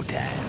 Hotel.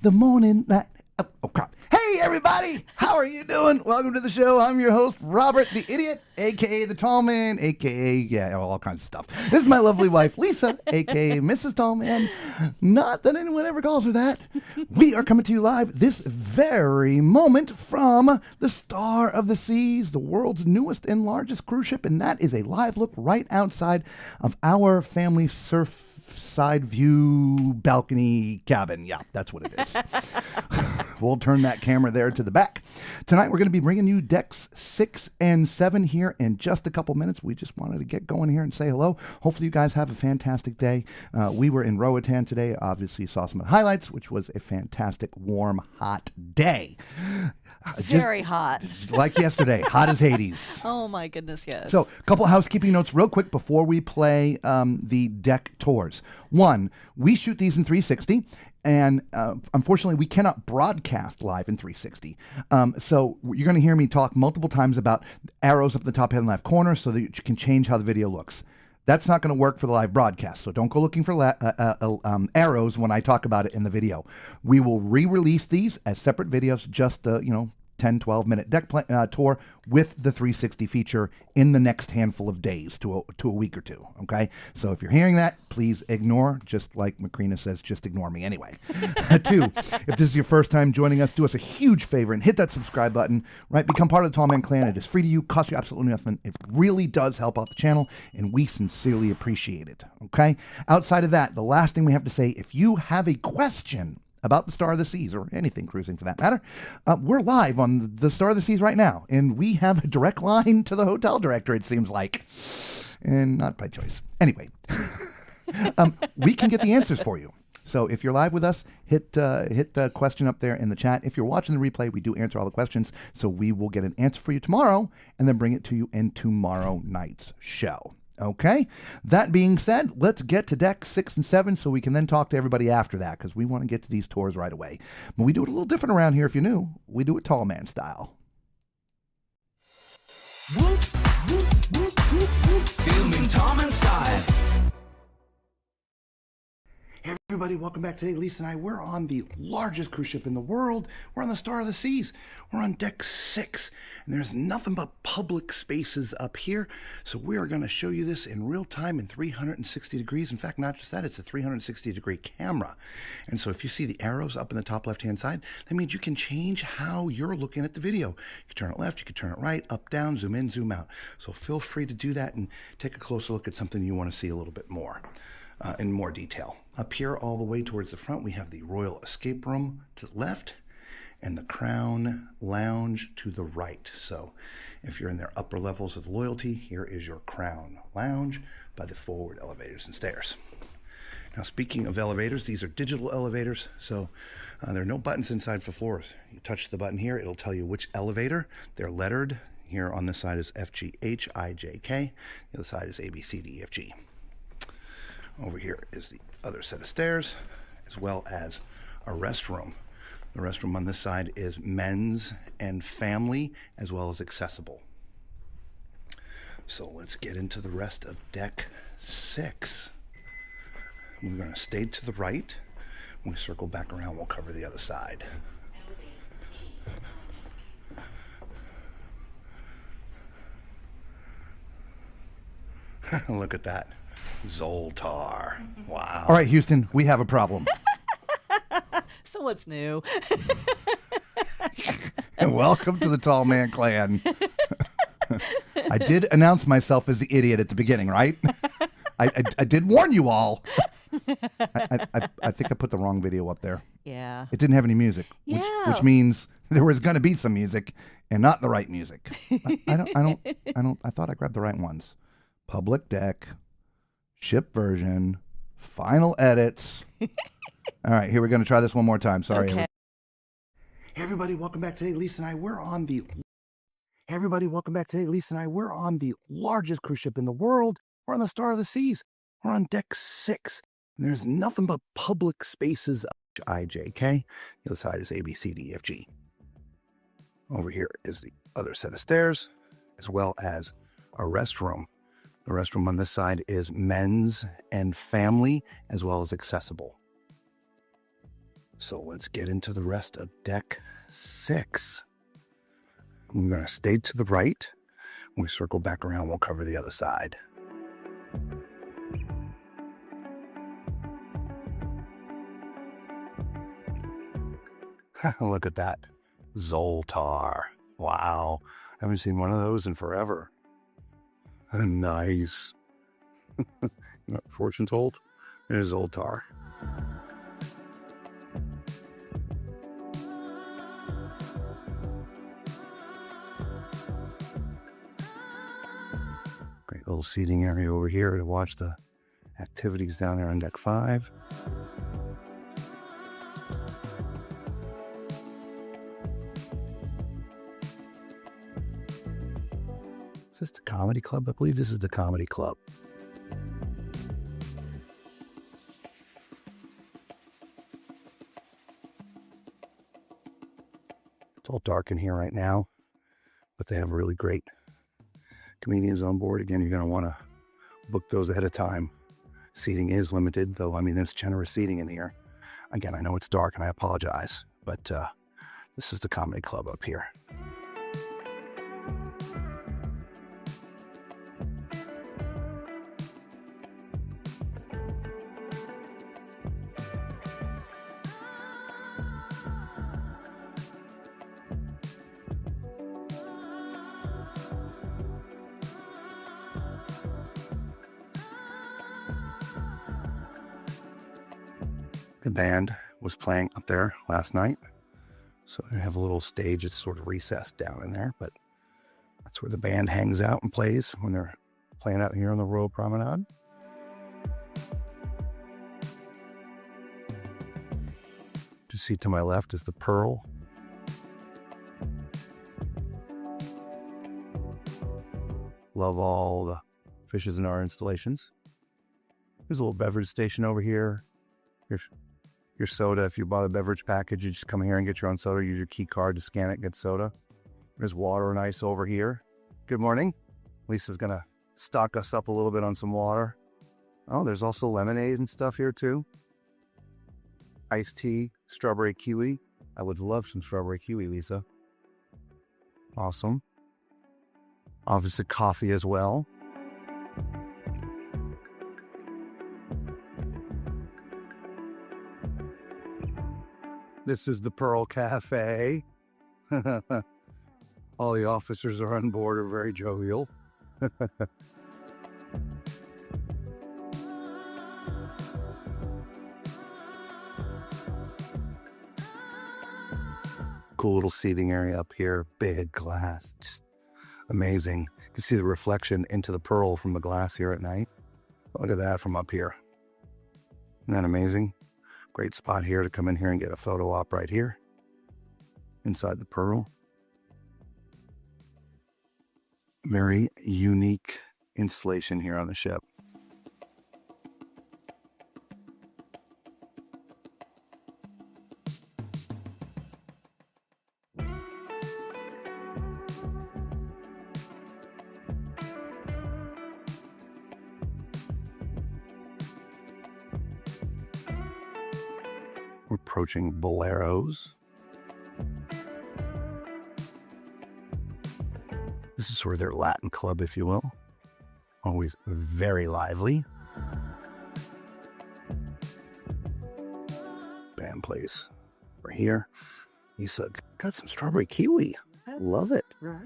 The morning night. Oh, crap. Hey, everybody. How are you doing? Welcome to the show. I'm your host, Robert the Idiot, a.k.a. the Tall Man, a.k.a. yeah, all kinds of stuff. This is my lovely wife, Lisa, a.k.a. Mrs. Tall Man. Not that anyone ever calls her that. We are coming to you live this very moment from the Star of the Seas, the world's newest and largest cruise ship, and that is a live look right outside of our family surfside view balcony cabin. Yeah, that's what it is. We'll turn that camera there to the back. Tonight we're going to be bringing you decks 6 and 7 here in just a couple minutes. We just wanted to get going here and say hello. Hopefully you guys have a fantastic day. We were in Roatan today. Obviously you saw some of the highlights, which was a fantastic, warm, hot day. Very hot. Like yesterday. Hot as Hades. Oh my goodness, yes. So a couple housekeeping notes real quick before we play the deck tours. One, we shoot these in 360. And unfortunately, we cannot broadcast live in 360. So you're going to hear me talk multiple times about arrows up the top head and left corner so that you can change how the video looks. That's not going to work for the live broadcast. So don't go looking for arrows when I talk about it in the video. We will re-release these as separate videos, just 10, 12-minute deck tour with the 360 feature in the next handful of days to a week or two, okay? So if you're hearing that, please ignore, just like Macrina says, just ignore me anyway. 2, if this is your first time joining us, do us a huge favor and hit that subscribe button, right? Become part of the Tall Man Clan. It is free to you, costs you absolutely nothing. It really does help out the channel, and we sincerely appreciate it, okay? Outside of that, the last thing we have to say, if you have a question about the Star of the Seas, or anything cruising for that matter, we're live on the Star of the Seas right now, and we have a direct line to the hotel director, it seems like, and not by choice. Anyway, we can get the answers for you. So if you're live with us, hit the question up there in the chat. If you're watching the replay, we do answer all the questions, so we will get an answer for you tomorrow, and then bring it to you in tomorrow night's show. Okay, that being said, let's get to deck 6 and 7 so we can then talk to everybody after that, because we want to get to these tours right away. But we do it a little different around here if you're new. We do it tall man style. Whoop, whoop, whoop, whoop, whoop. Filming Tom and style. Hey everybody, welcome back. Today, Lisa and I, we're on the largest cruise ship in the world. We're on the Star of the Seas. We're on deck 6, and there's nothing but public spaces up here. So we are going to show you this in real time in 360 degrees. In fact, not just that, it's a 360 degree camera. And so if you see the arrows up in the top left-hand side, that means you can change how you're looking at the video. You can turn it left, you can turn it right, up, down, zoom in, zoom out. So feel free to do that and take a closer look at something you want to see a little bit more. In more detail. Up here all the way towards the front, we have the Royal Escape Room to the left and the Crown Lounge to the right. So if you're in their upper levels of the Loyalty, here is your Crown Lounge by the forward elevators and stairs. Now, speaking of elevators, these are digital elevators, so there are no buttons inside for floors. You touch the button here, it'll tell you which elevator. They're lettered. Here on this side is F, G, H, I, J, K. The other side is A, B, C, D, E, F, G. Over here is the other set of stairs, as well as a restroom. The restroom on this side is men's and family, as well as accessible. So let's get into the rest of deck 6. We're going to stay to the right. When we circle back around, we'll cover the other side. Look at that. Zoltar. Wow. All right, Houston, we have a problem. So what's new? And welcome to the Tall Man Clan. I did announce myself as the idiot at the beginning, right? I did warn you all. I think I put the wrong video up there. Yeah. It didn't have any music, which means there was going to be some music and not the right music. I thought I grabbed the right ones. Public deck, ship version, final edits. All right, here we're going to try this one more time. Sorry. Okay. Hey everybody, welcome back. Today, Lisa and I, we're on the largest cruise ship in the world. We're on the Star of the Seas. We're on deck 6. And there's nothing but public spaces. I, J, K. The other side is A, B, C, D, E, F, G. Over here is the other set of stairs, as well as a restroom. The restroom on this side is men's and family, as well as accessible. So let's get into the rest of deck 6. We're going to stay to the right. When we circle back around, we'll cover the other side. Look at that. Zoltar. Wow. I haven't seen one of those in forever. Nice. Fortune told? It is Zoltar. Great little seating area over here to watch the activities down there on deck 5. Is this the comedy club? I believe this is the comedy club. It's all dark in here right now, but they have really great comedians on board. Again, you're going to want to book those ahead of time. Seating is limited, though. I mean, there's generous seating in here. Again, I know it's dark and I apologize, but this is the comedy club up here. The band was playing up there last night, so they have a little stage. It's sort of recessed down in there, but that's where the band hangs out and plays when they're playing out here on the Royal Promenade. To see to my left is the Pearl. Love all the fishes in our installations. There's a little beverage station over here. Your soda, if you bought a beverage package, you just come here and get your own soda. Use your key card to scan it, get soda. There's water and ice over here. Good morning. Lisa's gonna stock us up a little bit on some water. Oh, there's also lemonade and stuff here too. Iced tea, strawberry kiwi. I would love some strawberry kiwi, Lisa. Awesome. Obviously coffee as well. This is the Pearl Cafe. All the officers are on board, are very jovial. Cool little seating area up here, big glass, just amazing. You can see the reflection into the Pearl from the glass here at night. Look at that from up here. Isn't that amazing? Great spot here to come in here and get a photo op right here inside the Pearl. Very unique installation here on the ship. We're approaching Boleros. This is sort of their Latin club, if you will. Always very lively. Band plays. We're here. Lisa got some strawberry kiwi. Love it. Right?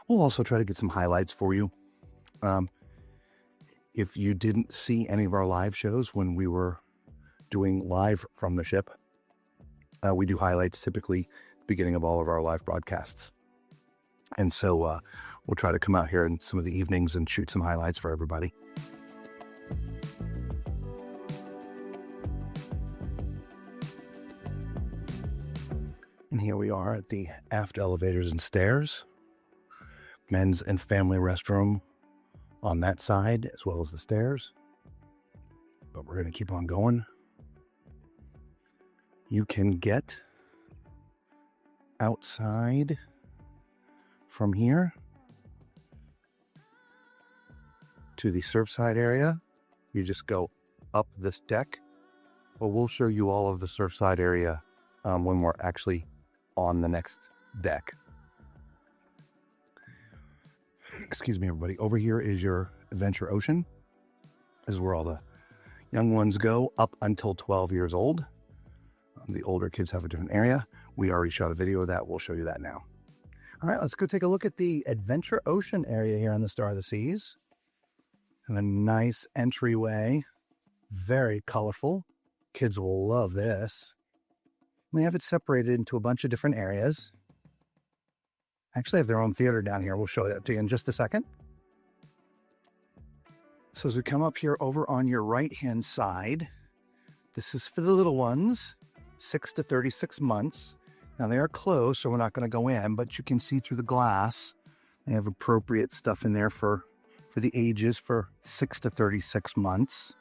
We'll also try to get some highlights for you. If you didn't see any of our live shows when we were doing live from the ship, we do highlights typically at the beginning of all of our live broadcasts. And so we'll try to come out here in some of the evenings and shoot some highlights for everybody. And here we are at the aft elevators and stairs. Men's and family restroom on that side, as well as the stairs. But we're going to keep on going. You can get outside from here to the surfside area. You just go up this deck. But we'll show you all of the surfside area when we're actually on the next deck. Excuse me, everybody. Over here is your Adventure Ocean. This is where all the young ones go up until 12 years old. The older kids have a different area. We already shot a video of that. We'll show you that now. All right, let's go take a look at the Adventure Ocean area here on the Star of the Seas. And a nice entryway. Very colorful. Kids will love this. They have it separated into a bunch of different areas. Actually have their own theater down here. We'll show that to you in just a second. So as we come up here over on your right-hand side, this is for the little ones, 6 to 36 months. Now they are closed, so we're not going to go in, but you can see through the glass. They have appropriate stuff in there for the ages for 6 to 36 months.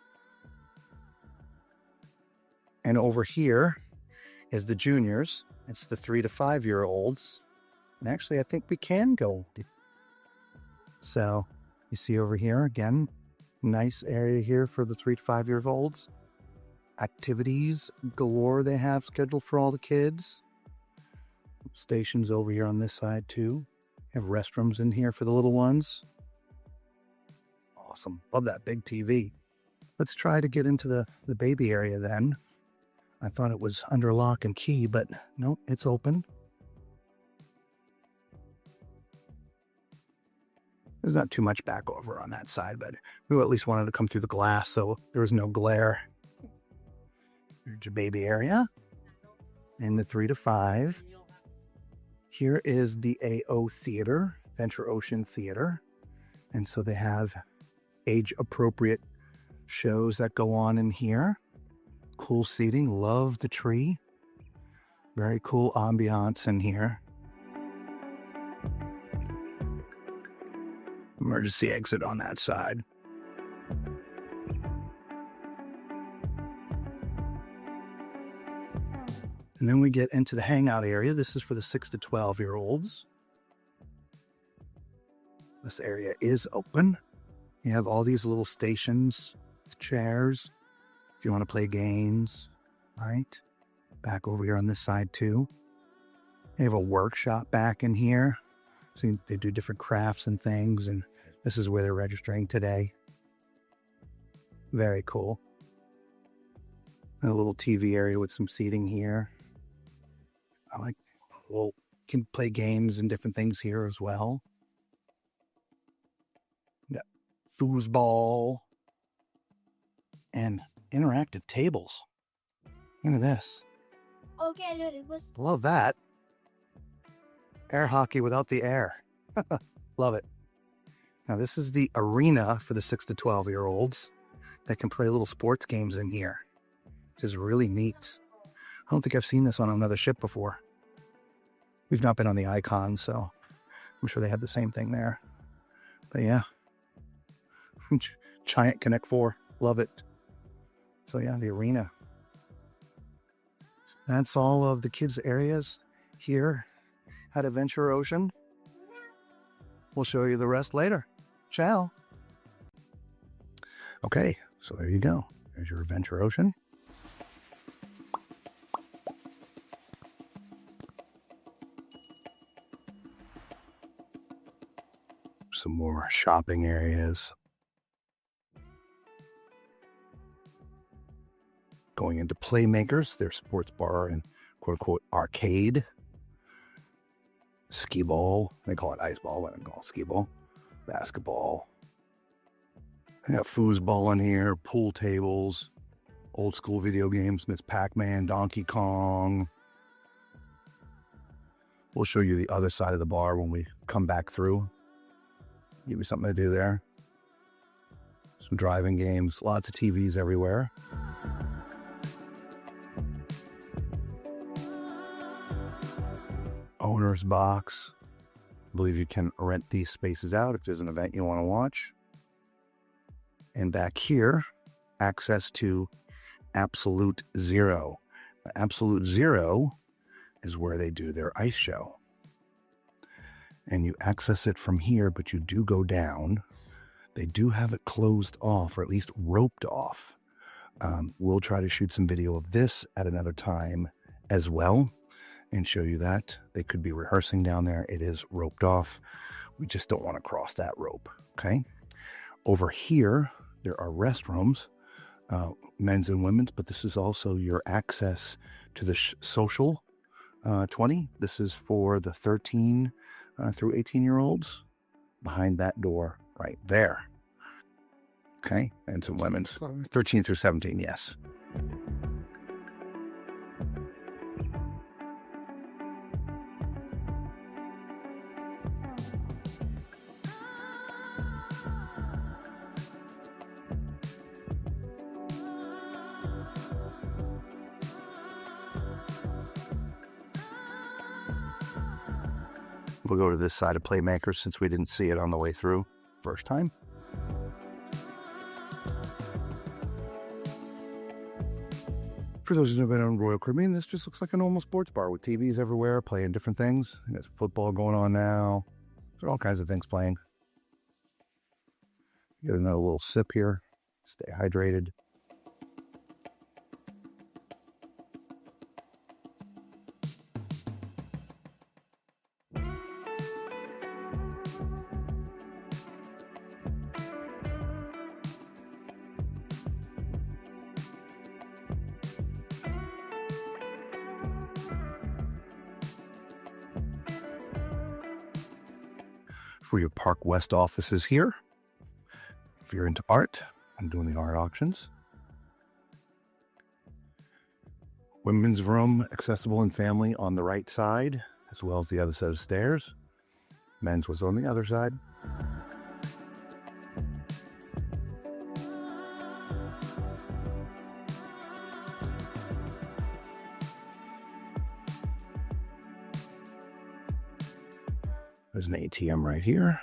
And over here is the juniors. It's the 3 to 5-year-olds. And actually, I think we can go. So you see over here, again, nice area here for the 3 to 5-year-olds. Activities galore they have scheduled for all the kids. Stations over here on this side too. Have restrooms in here for the little ones. Awesome. Love that big TV. Let's try to get into the baby area then. I thought it was under lock and key, but nope, it's open. There's not too much back over on that side, but we at least wanted to come through the glass so there was no glare. Here's your baby area. In the 3 to 5. Here is the AO Theater, Venture Ocean Theater. And so they have age-appropriate shows that go on in here. Cool seating. Love the tree. Very cool ambiance in here. Emergency exit on that side. And then we get into the hangout area. This is for the 6 to 12-year-olds. This area is open. You have all these little stations with chairs if you want to play games. All right. Back over here on this side too. They have a workshop back in here. So they do different crafts and things. And this is where they're registering today. Very cool. And a little TV area with some seating here. I like, well, can play games and different things here as well. Got foosball and interactive tables. Look at this. Love that. Air hockey without the air. Love it. Now this is the arena for the 6 to 12-year-olds that can play little sports games in here, which is really neat. I don't think I've seen this on another ship before. We've not been on the Icon, so I'm sure they have the same thing there. But yeah, Giant Connect 4, love it. So yeah, the arena. That's all of the kids' areas here at Adventure Ocean. We'll show you the rest later. Ciao. Okay, so there you go. There's your Adventure Ocean. Some more shopping areas. Going into Playmakers, their sports bar and quote-unquote arcade. Skee ball. They call it ice ball, but I call it skee ball. Basketball. They got foosball in here, pool tables, old school video games, Miss Pac-Man, Donkey Kong. We'll show you the other side of the bar when we come back through. Give you something to do there. Some driving games, lots of TVs everywhere. Owner's box. I believe you can rent these spaces out if there's an event you want to watch. And back here, access to Absolute Zero. Absolute Zero is where they do their ice show. And you access it from here, but you do go down. They do have it closed off, or at least roped off. We'll try to shoot some video of this at another time as well and show you that. They could be rehearsing down there. It is roped off. We just don't want to cross that rope, okay? Over here, there are restrooms, men's and women's, but this is also your access to the social 20. This is for the 13 through 18-year-olds behind that door right there. Okay, and some women's 13 through 17, yes. We'll go to this side of Playmakers since we didn't see it on the way through first time. For those who've been on Royal Caribbean, this just looks like a normal sports bar with TVs everywhere playing different things. There's football going on now. There's all kinds of things playing. Get another little sip here. Stay hydrated. For your Park West offices here. If you're into art, I'm doing the art auctions. Women's room, accessible and family on the right side, as well as the other set of stairs. Men's was on the other side. There's an ATM right here.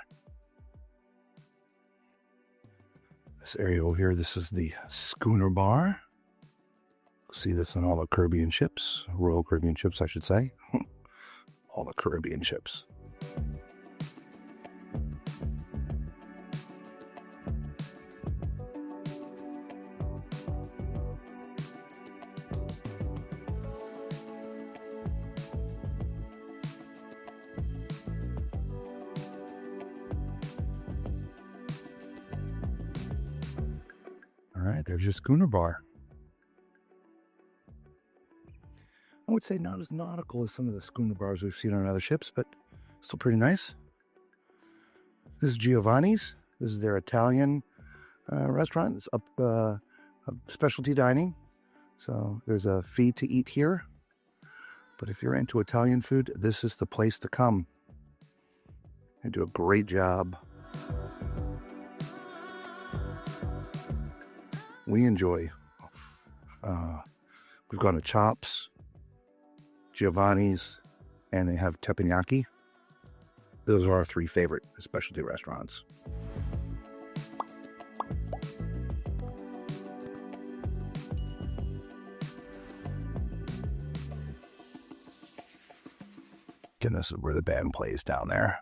This area over here, this is the schooner bar. You'll see this on all the Caribbean ships, Royal Caribbean ships, I should say. All the Caribbean ships. All right, there's your schooner bar. I would say not as nautical as some of the schooner bars we've seen on other ships, but still pretty nice. This is Giovanni's. This is their Italian restaurant. It's up specialty dining. So there's a fee to eat here. But if you're into Italian food, this is the place to come. They do a great job. We enjoy. We've gone to Chops, Giovanni's, and they have teppanyaki. Those are our three favorite specialty restaurants. Again, this is where the band plays down there.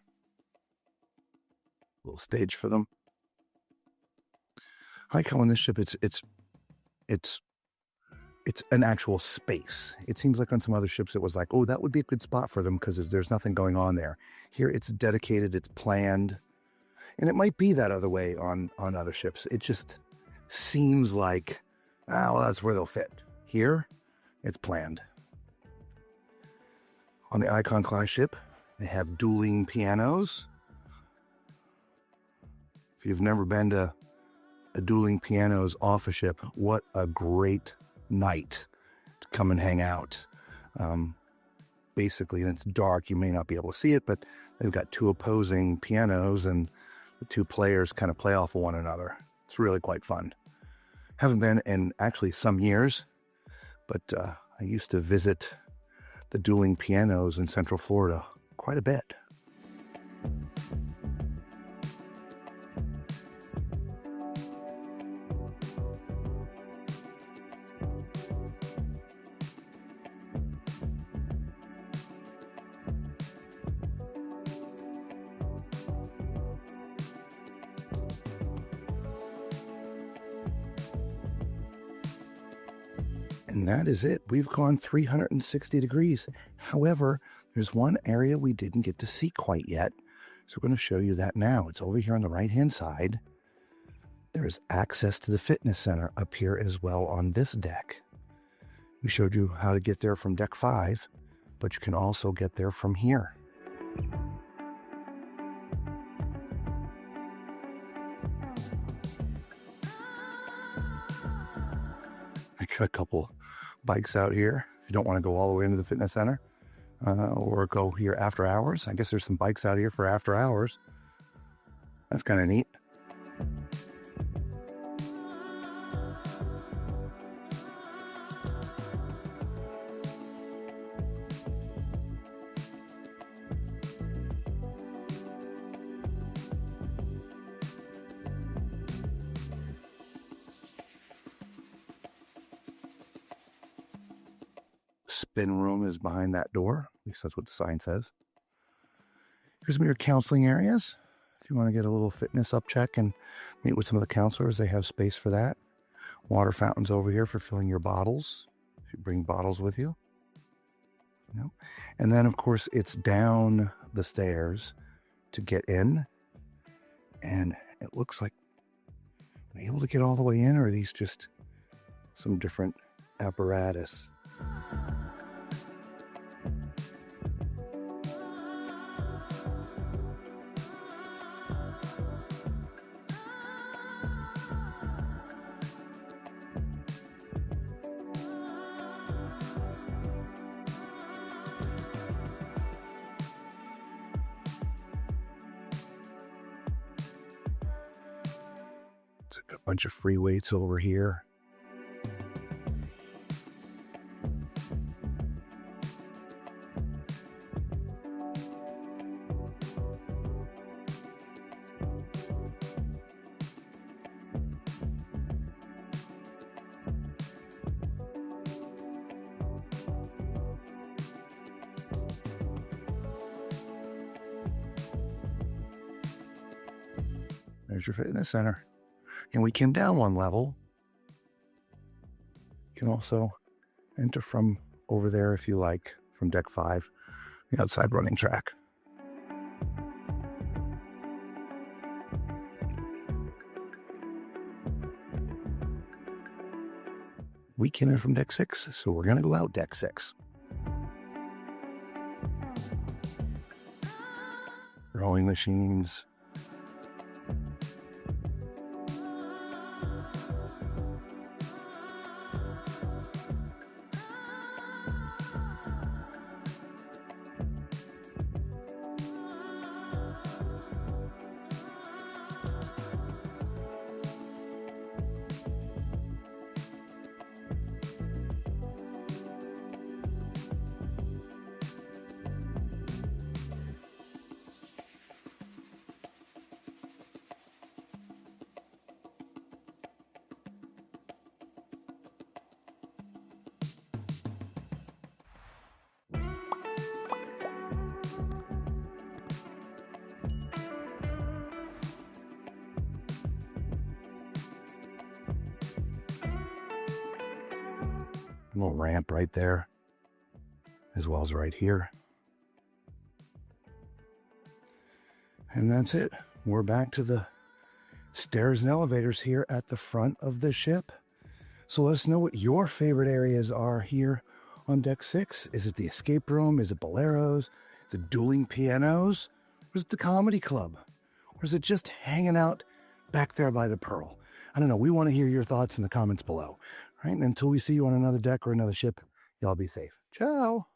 Little stage for them. I like how on this ship it's an actual space. It seems like on some other ships it was like, oh, that would be a good spot for them because there's nothing going on there. Here it's dedicated, it's planned, and it might be that other way on other ships. It just seems like, well, that's where they'll fit. Here, it's planned. On the Icon class ship, they have dueling pianos. If you've never been to a dueling pianos off a ship, what a great night to come and hang out. Basically, and it's dark, you may not be able to see it, but they've got two opposing pianos and the two players kind of play off of one another. It's really quite fun. Haven't been in actually some years, but I used to visit the dueling pianos in Central Florida quite a bit. And that is it. We've gone 360 degrees. However, there's one area we didn't get to see quite yet. So we're going to show you that now. It's over here on the right-hand side. There's access to the fitness center up here as well on this deck. We showed you how to get there from deck 5, but you can also get there from here. I got a couple bikes out here if you don't want to go all the way into the fitness center or go here after hours. I guess there's some bikes out here for after hours. That's kind of neat. spin room is behind that door. At least that's what the sign says. Here's some of your counseling areas. If you want to get a little fitness up check and meet with some of the counselors, they have space for that. Water fountains over here for filling your bottles, if you bring bottles with you. And then, of course, it's down the stairs to get in. And it looks like, are you able to get all the way in, or are these just some different apparatus? A bunch of free weights over here. There's your fitness center. And we came down one level. You can also enter from over there if you like, from deck 5, the outside running track. We came in from deck 6, so we're going to go out deck 6. Rowing machines. A little ramp right there, as well as right here. And that's it. We're back to the stairs and elevators here at the front of the ship. So let us know what your favorite areas are here on deck 6. Is it the escape room? Is it boleros? Is it dueling pianos? Or is it the comedy club? Or is it just hanging out back there by the Pearl? I don't know. We want to hear your thoughts in the comments below. Right? And until we see you on another deck or another ship, y'all be safe. Ciao.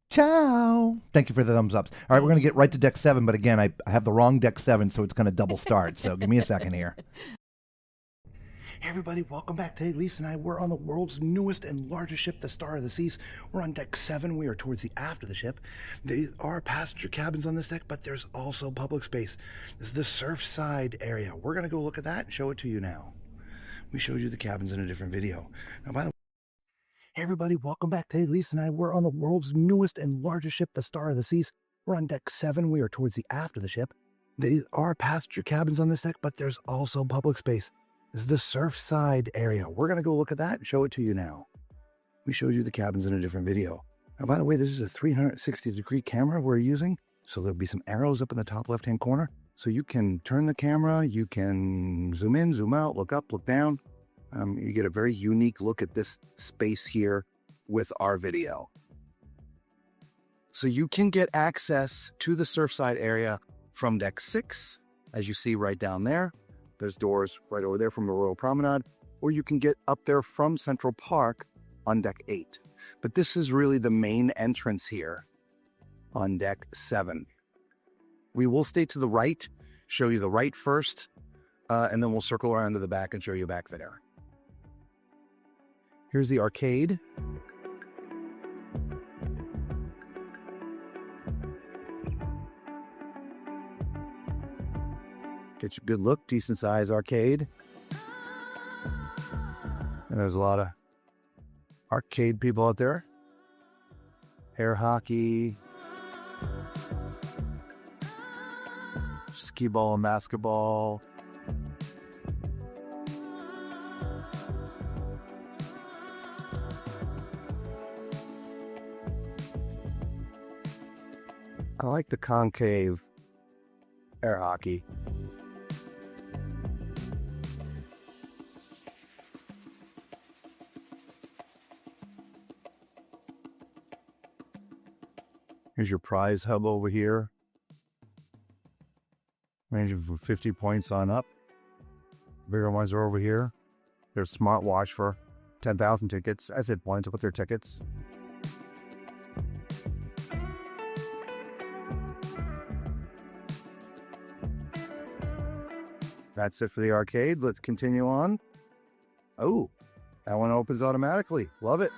Ciao. Thank you for the thumbs ups. All right, we're going to get right to deck 7. But again, I have the wrong deck 7, so it's going to double start. So give me a second here. Hey everybody, welcome back. Today, Lisa and I, we're on the world's newest and largest ship, the Star of the Seas. We're on deck 7. We are towards the aft of the ship. There are passenger cabins on this deck, but there's also public space. This is the surfside area. We're going to go look at that and show it to you now. We showed you the cabins in a different video. Now, by the way, hey everybody, welcome back. Today, Lisa and I, we're on the world's newest and largest ship, the Star of the Seas. We're on deck 7. We are towards the aft of the ship. There are passenger cabins on this deck, but there's also public space. This is the surfside area. We're going to go look at that and show it to you now. We showed you the cabins in a different video. Now, by the way, this is a 360-degree camera we're using, so there'll be some arrows up in the top left-hand corner. So you can turn the camera, you can zoom in, zoom out, look up, look down. You get a very unique look at this space here with our video. So you can get access to the surfside area from deck 6, as you see right down there. There's doors right over there from the Royal Promenade, or you can get up there from Central Park on deck 8. But this is really the main entrance here on deck 7. We will stay to the right, show you the right first, and then we'll circle around to the back and show you back there. Here's the arcade. Get you a good look, decent size arcade. And there's a lot of arcade people out there. Air hockey, skee ball and basketball. I like the concave air hockey. Here's your prize hub over here. Ranging from 50 points on up. Bigger ones are over here. There's smartwatch for 10,000 tickets. I said points with their tickets. That's it for the arcade. Let's continue on. Oh, that one opens automatically. Love it.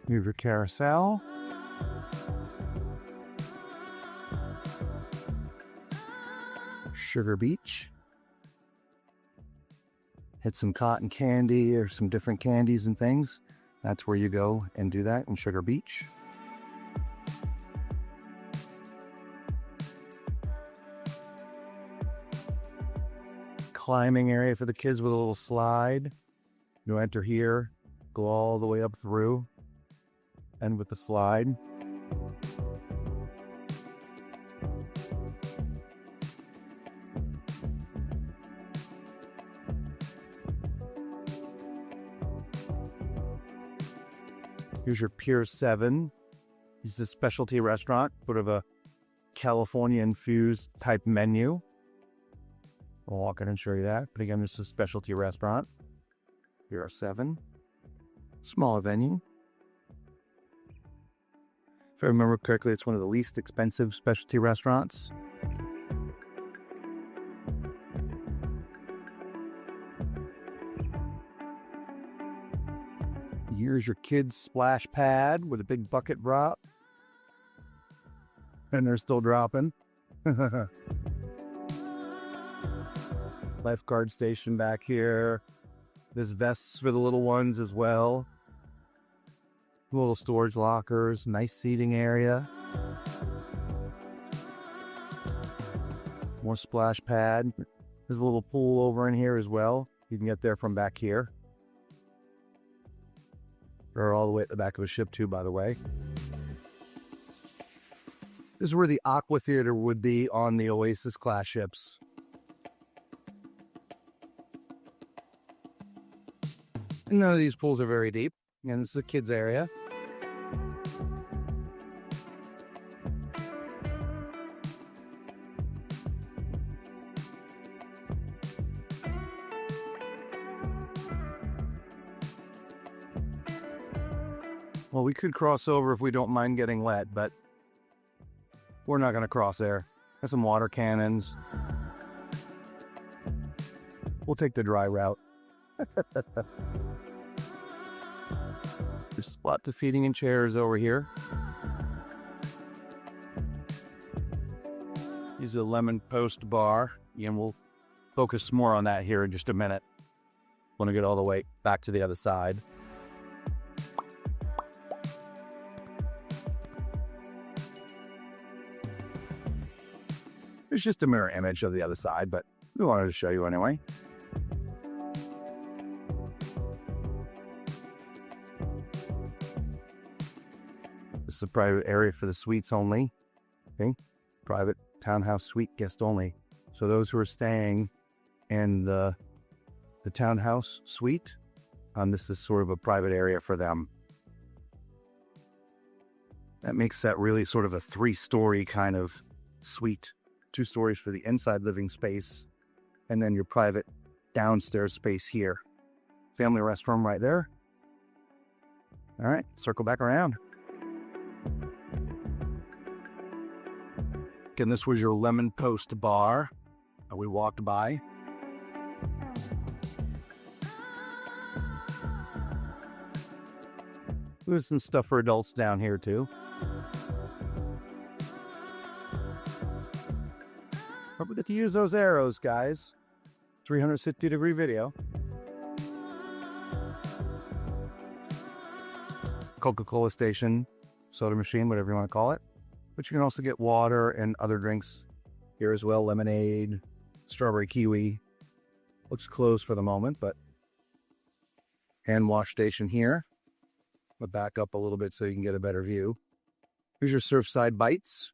Move your carousel. Sugar Beach. Hit some cotton candy or some different candies and things. That's where you go and do that in Sugar Beach. Climbing area for the kids with a little slide. You enter here, go all the way up through, and with the slide. Here's your Pier 7. This is a specialty restaurant, sort of a California infused type menu. I'll walk in and show you that. But again, this is a specialty restaurant. Pier 7. Smaller venue. If I remember correctly, it's one of the least expensive specialty restaurants. Here's your kids' splash pad with a big bucket drop. And they're still dropping. Lifeguard station back here. There's vests for the little ones as well. Little storage lockers, nice seating area. More splash pad. There's a little pool over in here as well. You can get there from back here. Or all the way at the back of a ship too, by the way. This is where the Aqua Theater would be on the Oasis class ships. And none of these pools are very deep. Again, this is a kids area. Well, we could cross over if we don't mind getting wet, but we're not going to cross there. Got some water cannons. We'll take the dry route. There's lots of seating and chairs over here. This is a lemon post bar. Again, we'll focus more on that here in just a minute. Want to get all the way back to the other side. It's just a mirror image of the other side, but we wanted to show you anyway. This is a private area for the suites only. Okay, private townhouse suite guest only. So those who are staying in the townhouse suite, this is sort of a private area for them. That makes that really sort of a 3-story kind of suite. 2 stories for the inside living space, and then your private downstairs space here. Family restroom right there. All right, circle back around. Again, this was your lemon post bar that we walked by. There's some stuff for adults down here too. But we get to use those arrows, guys. 360-degree video. Coca-Cola station, soda machine, whatever you want to call it. But you can also get water and other drinks here as well. Lemonade, strawberry kiwi. Looks closed for the moment, but hand wash station here. I'll back up a little bit so you can get a better view. Here's your Surfside bites.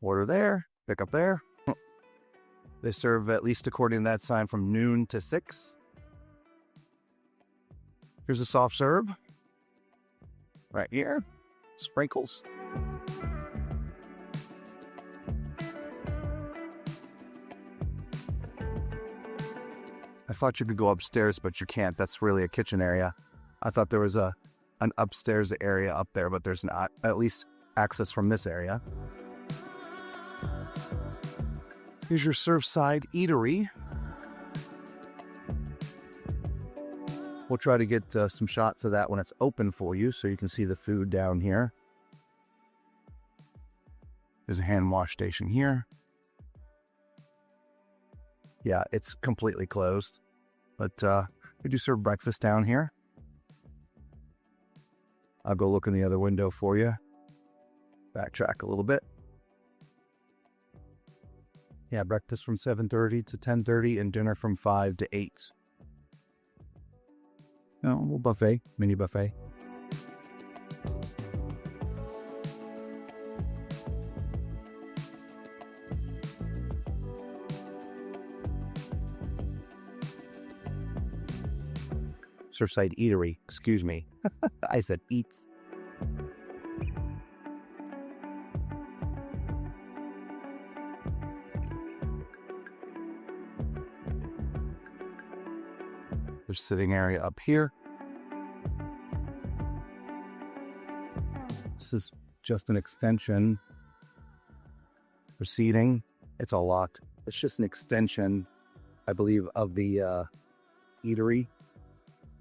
Order there, pick up there. They serve, at least according to that sign, from noon to 6. Here's a soft serve. Right here. Sprinkles. I thought you could go upstairs, but you can't. That's really a kitchen area. I thought there was an upstairs area up there, but there's not. At least access from this area. Here's your Surfside eatery. We'll try to get some shots of that when it's open for you so you can see the food down here. There's a hand wash station here. Yeah, it's completely closed, but we do serve breakfast down here. I'll go look in the other window for you. Backtrack a little bit. Yeah, breakfast from 7:30 to 10:30 and dinner from 5 to 8. No, a little buffet, mini buffet. Surfside eatery, excuse me. I said eats. There's sitting area up here. This is just an extension for seating. It's all locked. It's just an extension, I believe, of the eatery.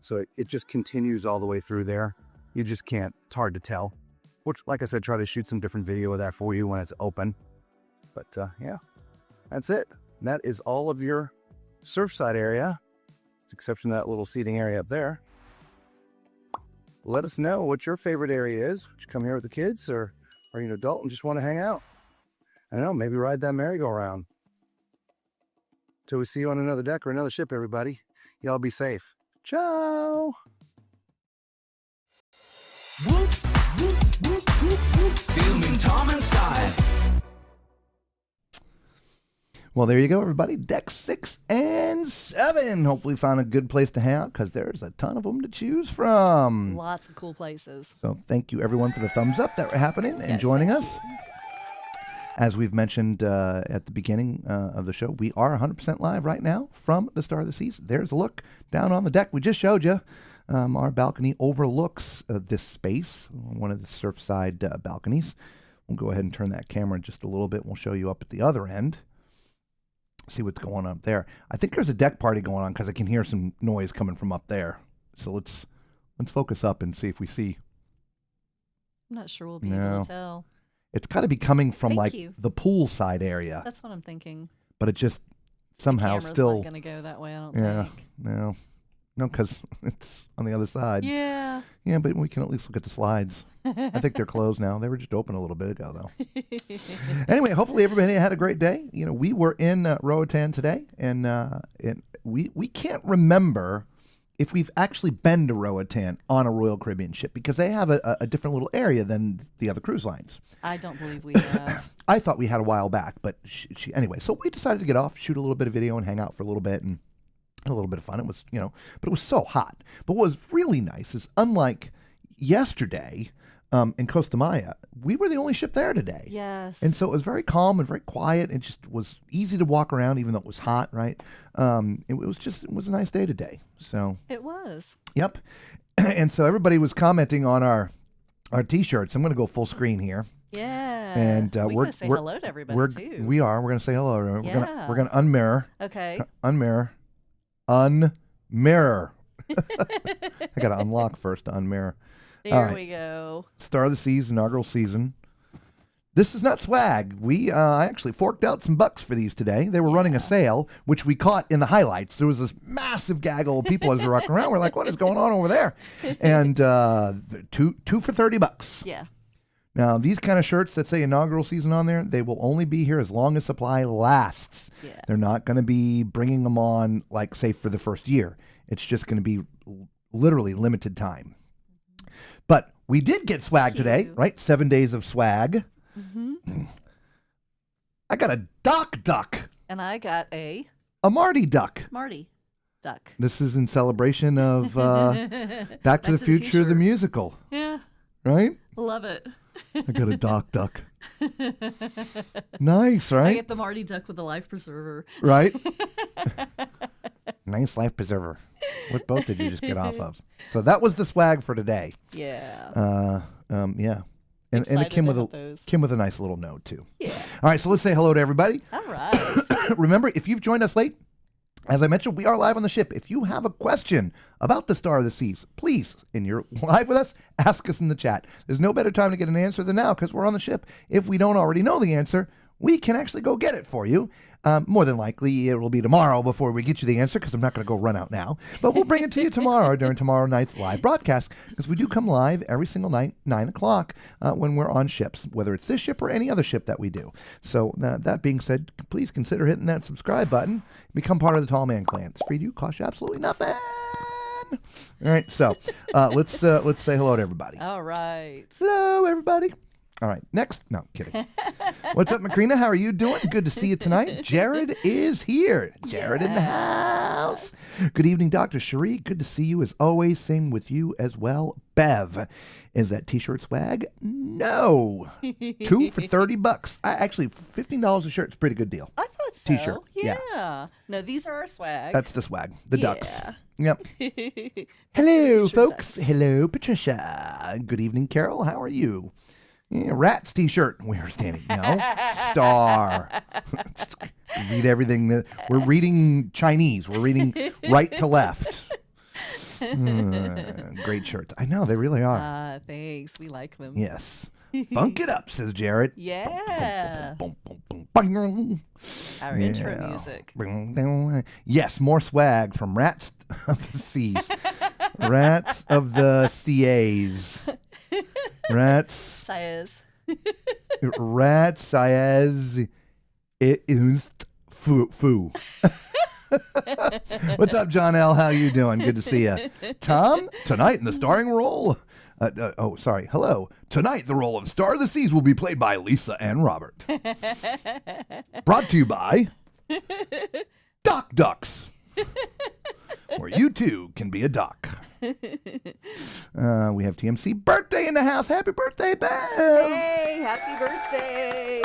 So it just continues all the way through there. You just can't, it's hard to tell. Which, like I said, try to shoot some different video of that for you when it's open. But yeah, that's it. That is all of your Surfside area, with the exception of that little seating area up there. Let us know what your favorite area is. Would you come here with the kids, or are you an adult and just want to hang out? I don't know, maybe ride that merry-go-round. Till we see you on another deck or another ship, everybody. Y'all be safe. Ciao. Whoop, whoop, whoop, whoop, whoop. Filming Tom and Style. Well, there you go, everybody. Deck 6 and 7. Hopefully found a good place to hang out because there's a ton of them to choose from. Lots of cool places. So thank you, everyone, for the thumbs up that were happening and joining us. As we've mentioned at the beginning of the show, we are 100% live right now from the start of the season. There's a look down on the deck. We just showed you. Our balcony overlooks this space, one of the Surfside balconies. We'll go ahead and turn that camera just a little bit. We'll show you up at the other end. See what's going on up there. I think there's a deck party going on because I can hear some noise coming from up there. So let's focus up and see if we see. I'm not sure we'll be able to tell. It's got to be coming from Thank you. the poolside area. That's what I'm thinking. But it just somehow The camera's still. not going to go that way, I don't think. No, because it's on the other side. Yeah. Yeah, but we can at least look at the slides. I think they're closed now. They were just open a little bit ago, though. Anyway, hopefully everybody had a great day. You know, we were in Roatan today, and we can't remember if we've actually been to Roatan on a Royal Caribbean ship because they have a different little area than the other cruise lines. I don't believe we have. I thought we had a while back, but anyway, so we decided to get off, shoot a little bit of video, and hang out for a little bit, and a little bit of fun. It was, but it was so hot. But what was really nice is, unlike yesterday in Costa Maya, we were the only ship there today. Yes. And so it was very calm and very quiet. It just was easy to walk around, even though it was hot, right? It was a nice day today. So It was. Yep. And so everybody was commenting on our T-shirts. I'm going to go full screen here. Yeah. And we're going to say hello to everybody, too. We are. We're going to say hello. We're going to unmirror. Okay. Unmirror. Unmirror. I got to unlock first to unmirror. There we go. Star of the Seas, inaugural season. This is not swag. I actually forked out some bucks for these today. They were running a sale, which we caught in the highlights. There was this massive gaggle of people as we were walking around. We're like, what is going on over there? And two for $30. Yeah. Now, these kind of shirts that say inaugural season on there, they will only be here as long as supply lasts. Yeah. They're not going to be bringing them on, like, say, for the first year. It's just going to be literally limited time. But we did get swag today, right? 7 days of swag. Mm-hmm. I got a Doc Duck. And I got a Marty Duck. Marty Duck. This is in celebration of Back to the Future, the musical. Yeah. Right? Love it. I got a Doc Duck. Nice, right? I get the Marty Duck with the life preserver. Right? Nice life preserver. What boat did you just get off of? So that was the swag for today. Yeah. Yeah. And it came with a nice little note too. Yeah. All right, so let's say hello to everybody. All right. Remember, if you've joined us late, as I mentioned, we are live on the ship. If you have a question about the Star of the Seas, please, and you're live with us, ask us in the chat. There's no better time to get an answer than now because we're on the ship. If we don't already know the answer, we can actually go get it for you. More than likely, it will be tomorrow before we get you the answer because I'm not going to go run out now. But we'll bring it to you tomorrow during tomorrow night's live broadcast because we do come live every single night, 9 o'clock, when we're on ships, whether it's this ship or any other ship that we do. So that being said, please consider hitting that subscribe button. Become part of the Tall Man Clan. It's free to you, costs you absolutely nothing. All right, so let's say hello to everybody. All right. Hello, everybody. All right, next. No, kidding. What's up, Macrina? How are you doing? Good to see you tonight. Jared is here. Jared in the house. Good evening, Dr. Cherie. Good to see you as always. Same with you as well. Bev, is that T-shirt swag? No. 2 for $30. Actually, $15 a shirt is a pretty good deal. I thought so. T-shirt. Yeah. No, these are our swag. That's the swag. The ducks. Yeah. Yep. Hello, folks. Hello, Patricia. Good evening, Carol. How are you? Yeah, Rats T-shirt. We're standing. No. Star. Read everything. We're reading Chinese. We're reading right to left. Great shirts. I know. They really are. Thanks. We like them. Yes. Funk it up, says Jared. Yeah. Our intro music. Yes, more swag from Rats of the Seas. Rats of the Seas. Rats. Sias. Rats. Sias. It is foo. What's up, John L? How you doing? Good to see you. Tom, tonight in the starring role. Hello. Tonight, the role of Star of the Seas will be played by Lisa and Robert. Brought to you by Doc Ducks, where you too can be a doc. We have TMC birthday in the house. Happy birthday, Bev. Hey, happy birthday.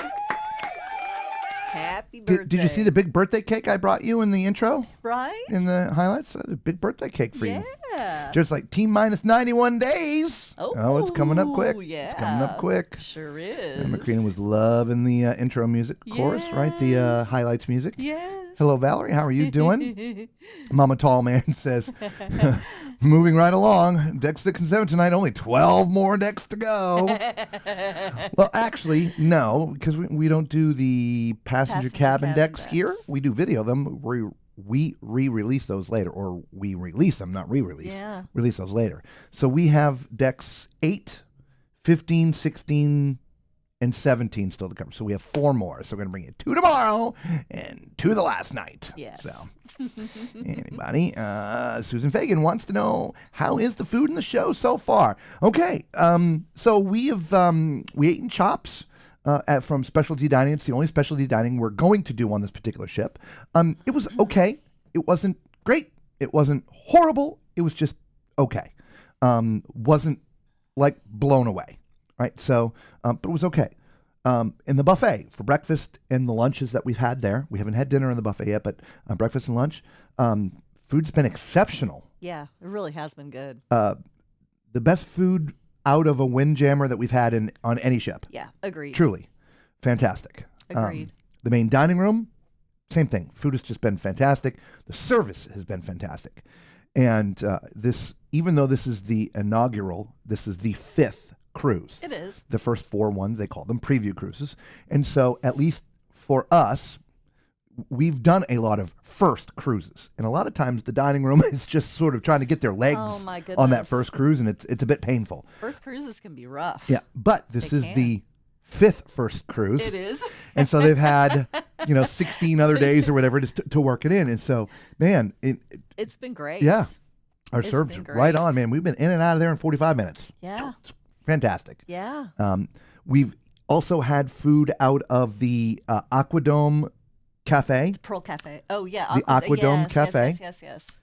Happy birthday. Did you see the big birthday cake I brought you in the intro? Right? In the highlights? A big birthday cake for you. Yeah. Just like T-minus 91 days. Oh, it's coming up quick. Yeah. It's coming up quick. Sure is. And Macrina was loving the intro music, of course, right? The highlights music. Yes. Hello, Valerie. How are you doing? Mama Tall Man says, moving right along. Decks 6 and 7 tonight. Only 12 more decks to go. Well, actually, no, because we don't do the passenger cabin decks here. We do video them. We re-release those later, or we release them, not re-release. Yeah. Release those later. So we have decks 8, 15, 16, and 17 still to cover. So we have 4 more. So we're going to bring you 2 tomorrow and 2 the last night. Yes. So anybody? Susan Fagan wants to know, how is the food in the show so far? Okay. So we ate chops. From specialty dining. It's the only specialty dining we're going to do on this particular ship. It was okay. It wasn't great. It wasn't horrible. It was just okay. Wasn't like blown away, right? So, but it was okay. In the buffet for breakfast and the lunches that we've had there, we haven't had dinner in the buffet yet, but breakfast and lunch, food's been exceptional. Yeah, it really has been good. The best food out of a windjammer that we've had on any ship. Yeah, agreed. Truly. Fantastic. Agreed. The main dining room, same thing. Food has just been fantastic. The service has been fantastic. And even though this is the inaugural, this is the 5th cruise. It is. The first 4 ones, they call them preview cruises. And so at least for us, we've done a lot of first cruises. And a lot of times the dining room is just sort of trying to get their legs Oh, my on that goodness. first cruise, and it's a bit painful. First cruises can be rough. Yeah, but this They is can. the 5th first cruise. It is. And so they've had, 16 other days or whatever it is to work it in. And so, man, It's been great. yeah, our It's serves been right great. on, man. We've been in and out of there in 45 minutes. Yeah. It's fantastic. Yeah. We've also had food out of the Aquadome Cafe. Pearl Cafe. Oh, yeah. The Aquadome yes, Cafe. Yes.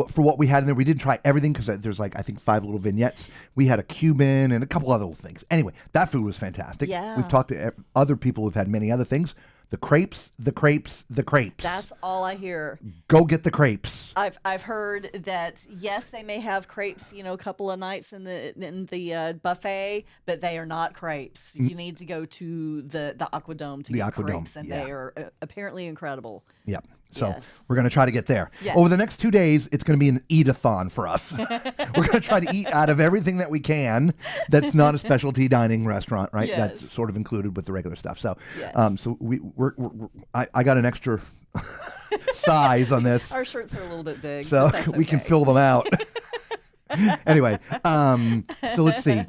For what we had in there, we didn't try everything because there's I think 5 little vignettes. We had a Cuban and a couple other little things. Anyway, that food was fantastic. Yeah. We've talked to other people who've had many other things. The crepes. That's all I hear. Go get the crepes. I've heard that yes, they may have crepes, a couple of nights in the buffet, but they are not crepes. You need to go to the Aquadome to get crepes, and yeah. they are apparently incredible. Yep. So Yes. we're going to try to get there. Yes. Over the next 2 days, it's going to be an eat-a-thon for us. We're going to try to eat out of everything that we can that's not a specialty dining restaurant, right? Yes. That's sort of included with the regular stuff. So, Yes. so I got an extra size on this, Our shirts are a little bit big, so but that's we can okay. fill them out. Anyway, so let's see.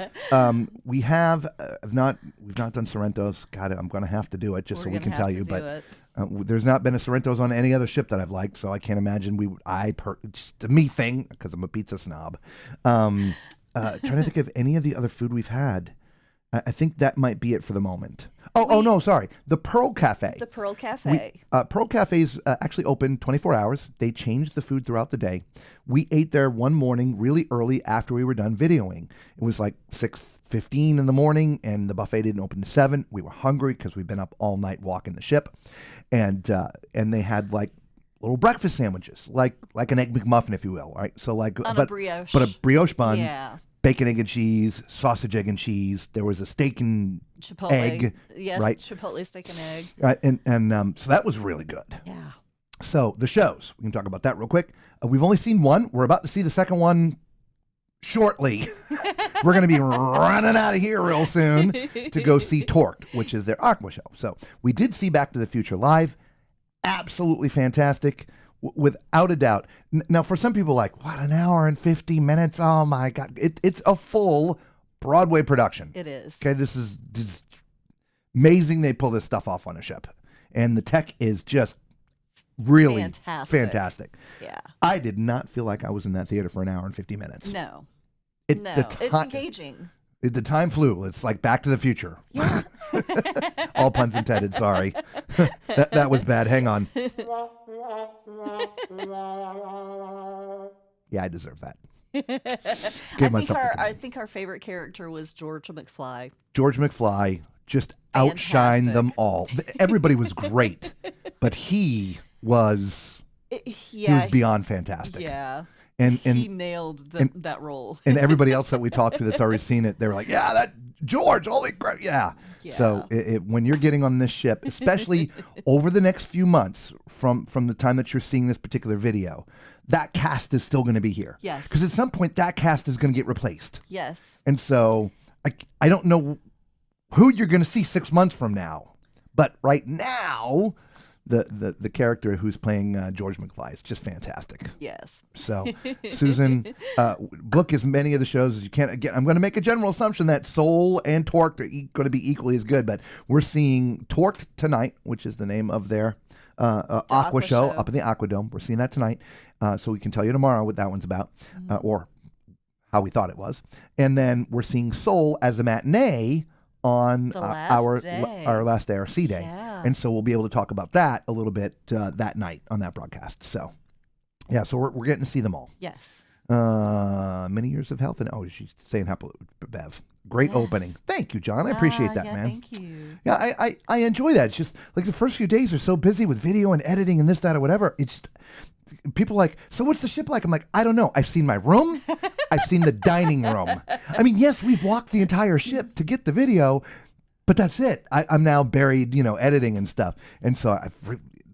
We've not done Sorrentos. God, I'm going to have to do it just We're so we gonna can have tell to you. do But it. there's not been a Sorrentos on any other ship that I've liked, so I can't imagine just a me thing because I'm a pizza snob. Trying to think of any of the other food we've had. I think that might be it for the moment. Oh no, sorry. The Pearl Cafe. The Pearl Cafe. Pearl Cafe is actually open 24 hours. They change the food throughout the day. We ate there one morning really early after we were done videoing. It was like 6:15 in the morning, and the buffet didn't open to 7. We were hungry because we've been up all night walking the ship. And they had little breakfast sandwiches, like an Egg McMuffin, if you will, right? So On a brioche. But a brioche bun. Yeah. Bacon, egg, and cheese, sausage, egg, and cheese. There was a steak and Chipotle. egg, Yes, right? Chipotle steak and egg. Right, and so that was really good. Yeah. So the shows, we can talk about that real quick. We've only seen one. We're about to see the second one shortly. We're going to be running out of here real soon to go see Torqued, which is their Aqua show. So we did see Back to the Future live. Absolutely fantastic. Without a doubt. Now, for some people, what, an hour and 50 minutes? Oh, my God. It's a full Broadway production. It is. Okay, this is amazing they pull this stuff off on a ship. And the tech is just really fantastic. Yeah. I did not feel like I was in that theater for an hour and 50 minutes. No. It's engaging. The time flew. It's like Back to the Future. Yeah. All puns intended. Sorry. that was bad. Hang on. Yeah, I deserve that. I think our favorite character was George McFly. George McFly just outshined them all. Everybody was great, but he was beyond fantastic. Yeah. And he nailed that role. And everybody else that we talked to that's already seen it, they were like, yeah, that George, holy crap, yeah. So when you're getting on this ship, especially over the next few months from the time that you're seeing this particular video, that cast is still going to be here. Yes. Because at some point, that cast is going to get replaced. Yes. And so I don't know who you're going to see 6 months from now. But right now, the character who's playing George McFly is just fantastic. Yes. So, Susan, book as many of the shows as you can. Again, I'm going to make a general assumption that Soul and Torqued are going to be equally as good, but we're seeing Torqued tonight, which is the name of their Aqua show up in the Aquadome. We're seeing that tonight, so we can tell you tomorrow what that one's about, or how we thought it was. And then we're seeing Soul as a matinee on our last day, our C day. Yeah. And so we'll be able to talk about that a little bit that night on that broadcast. So, yeah, so we're getting to see them all. Yes. Many years of health. And she's saying happy, Bev. Great opening. Thank you, John. I appreciate that, man. Thank you. Yeah, I enjoy that. It's just like the first few days are so busy with video and editing and this, that, or whatever. It's people are like, so what's the ship like? I'm like, I don't know. I've seen my room. I've seen the dining room. I mean, yes, we've walked the entire ship to get the video, but that's it. I'm now buried, editing and stuff. And so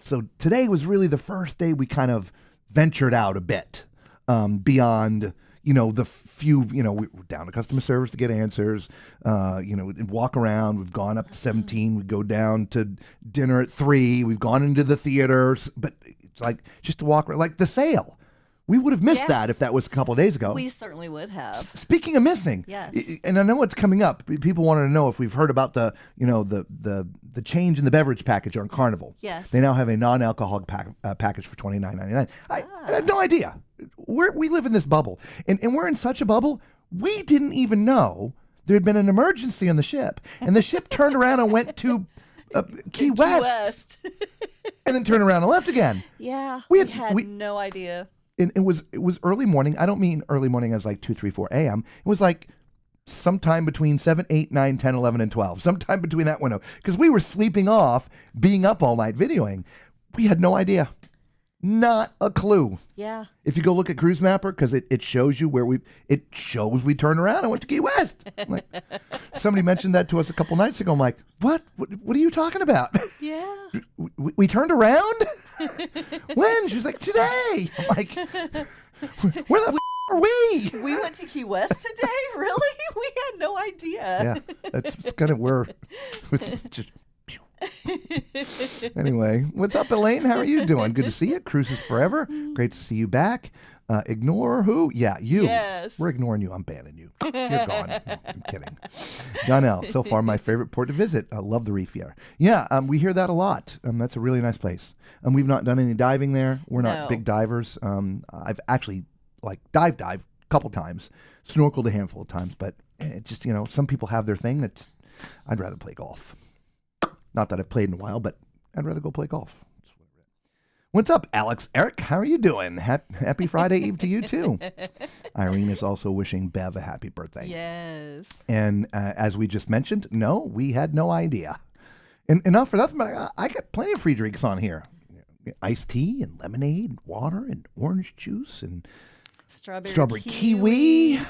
so today was really the first day we kind of ventured out a bit beyond, the few, we're down to customer service to get answers, walk around. We've gone up to 17. We go down to dinner at 3. We've gone into the theaters, but it's like just to walk around, like the sale. We would have missed that if that was a couple of days ago. We certainly would have. Speaking of missing, yes. And I know it's coming up. People wanted to know if we've heard about the change in the beverage package on Carnival. Yes. They now have a non-alcoholic package for $29.99. I had no idea. We live in this bubble, and we're in such a bubble. We didn't even know there had been an emergency on the ship, and the ship turned around and went to Key West. And then turned around and left again. Yeah, we had no idea. And it was early morning. I don't mean early morning as like 2, 3, 4 a.m. It was like sometime between 7, 8, 9, 10, 11, and 12. Sometime between that window. Because we were sleeping off, being up all night videoing. We had no idea. Not a clue. Yeah. If you go look at Cruise Mapper, because it shows you where it shows we turned around and went to Key West. I'm like, somebody mentioned that to us a couple nights ago. I'm like, what are you talking about? Yeah. We turned around? When? She was like, today. I'm like, where the are we? We went to Key West today? Really? We had no idea. Yeah, that's kind of where it's just. Anyway, what's up, Elaine? How are you doing? Good to see you. Cruises forever. Great to see you back. Ignore who? Yeah, you. Yes. We're ignoring you. I'm banning you. You're gone. No, I'm kidding. John L. So far, my favorite port to visit. I love the Riviera. Yeah, we hear that a lot. That's a really nice place. We've not done any diving there. We're not big divers. I've actually dived a couple times, snorkeled a handful of times, but it just, some people have their thing. I'd rather play golf. Not that I've played in a while, but I'd rather go play golf. What's up, Alex? Eric, how are you doing? Happy Friday Eve to you, too. Irene is also wishing Bev a happy birthday. Yes. And as we just mentioned, no, we had no idea. And not for nothing, but I got plenty of free drinks on here. Iced tea and lemonade, and water and orange juice and strawberry kiwi.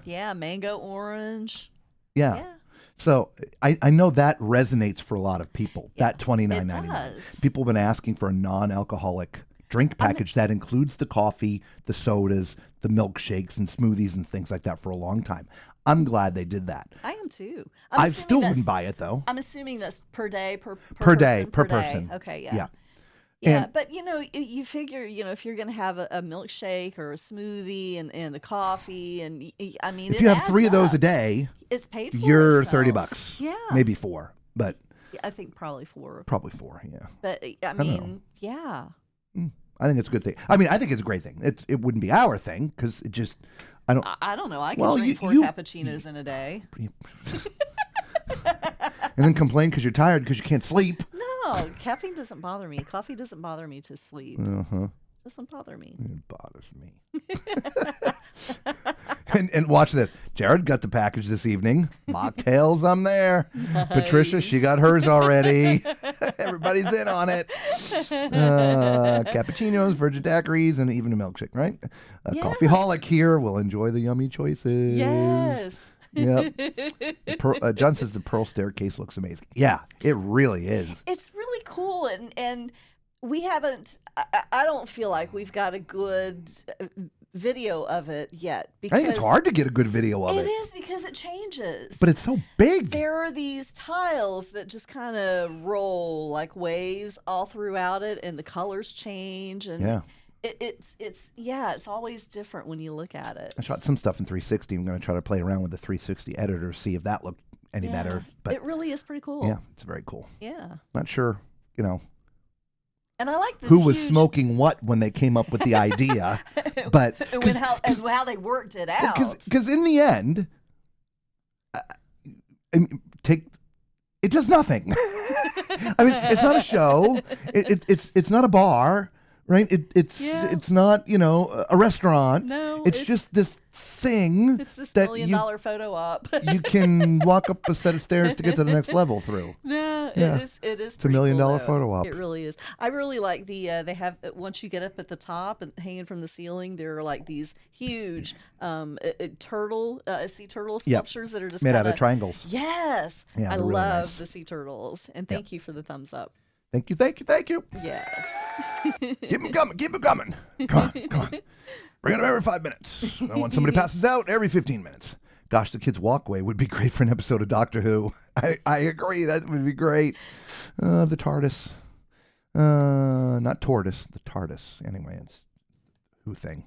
Yeah, mango orange. Yeah. So I know that resonates for a lot of people, that $29.99. It does. People have been asking for a non-alcoholic drink package that includes the coffee, the sodas, the milkshakes, and smoothies and things like that for a long time. I'm glad they did that. I am too. I still wouldn't buy it, though. I'm assuming that's per day, per person. Okay, Yeah. Yeah, but you figure, if you're going to have a milkshake or a smoothie and a coffee, and I mean, if you have 3 of those a day, it's paid for. You're itself. $30. Yeah, maybe 4, but I think probably 4. Probably 4. Yeah, but I mean, yeah. I think it's a good thing. I mean, I think it's a great thing. It wouldn't be our thing because it just I don't know. I can drink 4 cappuccinos in a day. And then complain because you're tired because you can't sleep. No, caffeine doesn't bother me. Coffee doesn't bother me to sleep. Doesn't bother me. It bothers me. and watch this. Jared got the package this evening. Mocktails, I'm there. Nice. Patricia, she got hers already. Everybody's in on it. Cappuccinos, virgin daiquiris, and even a milkshake, right? Coffeeholic here will enjoy the yummy choices. Yes. Yep. John says the pearl staircase looks amazing. Yeah, it really is. It's really cool, and we haven't. I don't feel like we've got a good video of it yet. Because I think it's hard to get a good video of it. It is because it changes. But it's so big. There are these tiles that just kind of roll like waves all throughout it, and the colors change. And yeah. It's always different when you look at it. I shot some stuff in 360. I'm going to try to play around with the 360 editor, see if that looked any better. But it really is pretty cool. Yeah, it's very cool. Yeah. Not sure, And I like this. Who was smoking what when they came up with the idea, but how they worked it out. Because in the end, it does nothing. I mean, it's not a show. It's not a bar. Right? It's not, a restaurant. No. It's just this thing. It's this $1 million photo op. You can walk up a set of stairs to get to the next level through. No, yeah. It is. It's $1 million photo op. It really is. I really like they have, once you get up at the top and hanging from the ceiling, there are like these huge sea turtle sculptures that are just made out of triangles. Yes. Yeah, I really love nice. the sea turtles. And thank you for the thumbs up. Thank you, thank you, thank you. Yes. Keep them coming, keep them coming. Come on, come on. Bring them every 5 minutes. I want somebody passes out every 15 minutes. Gosh, the kids' walkway would be great for an episode of Doctor Who. I agree, that would be great. The TARDIS. Not tortoise, the TARDIS. Anyway, it's Who thing.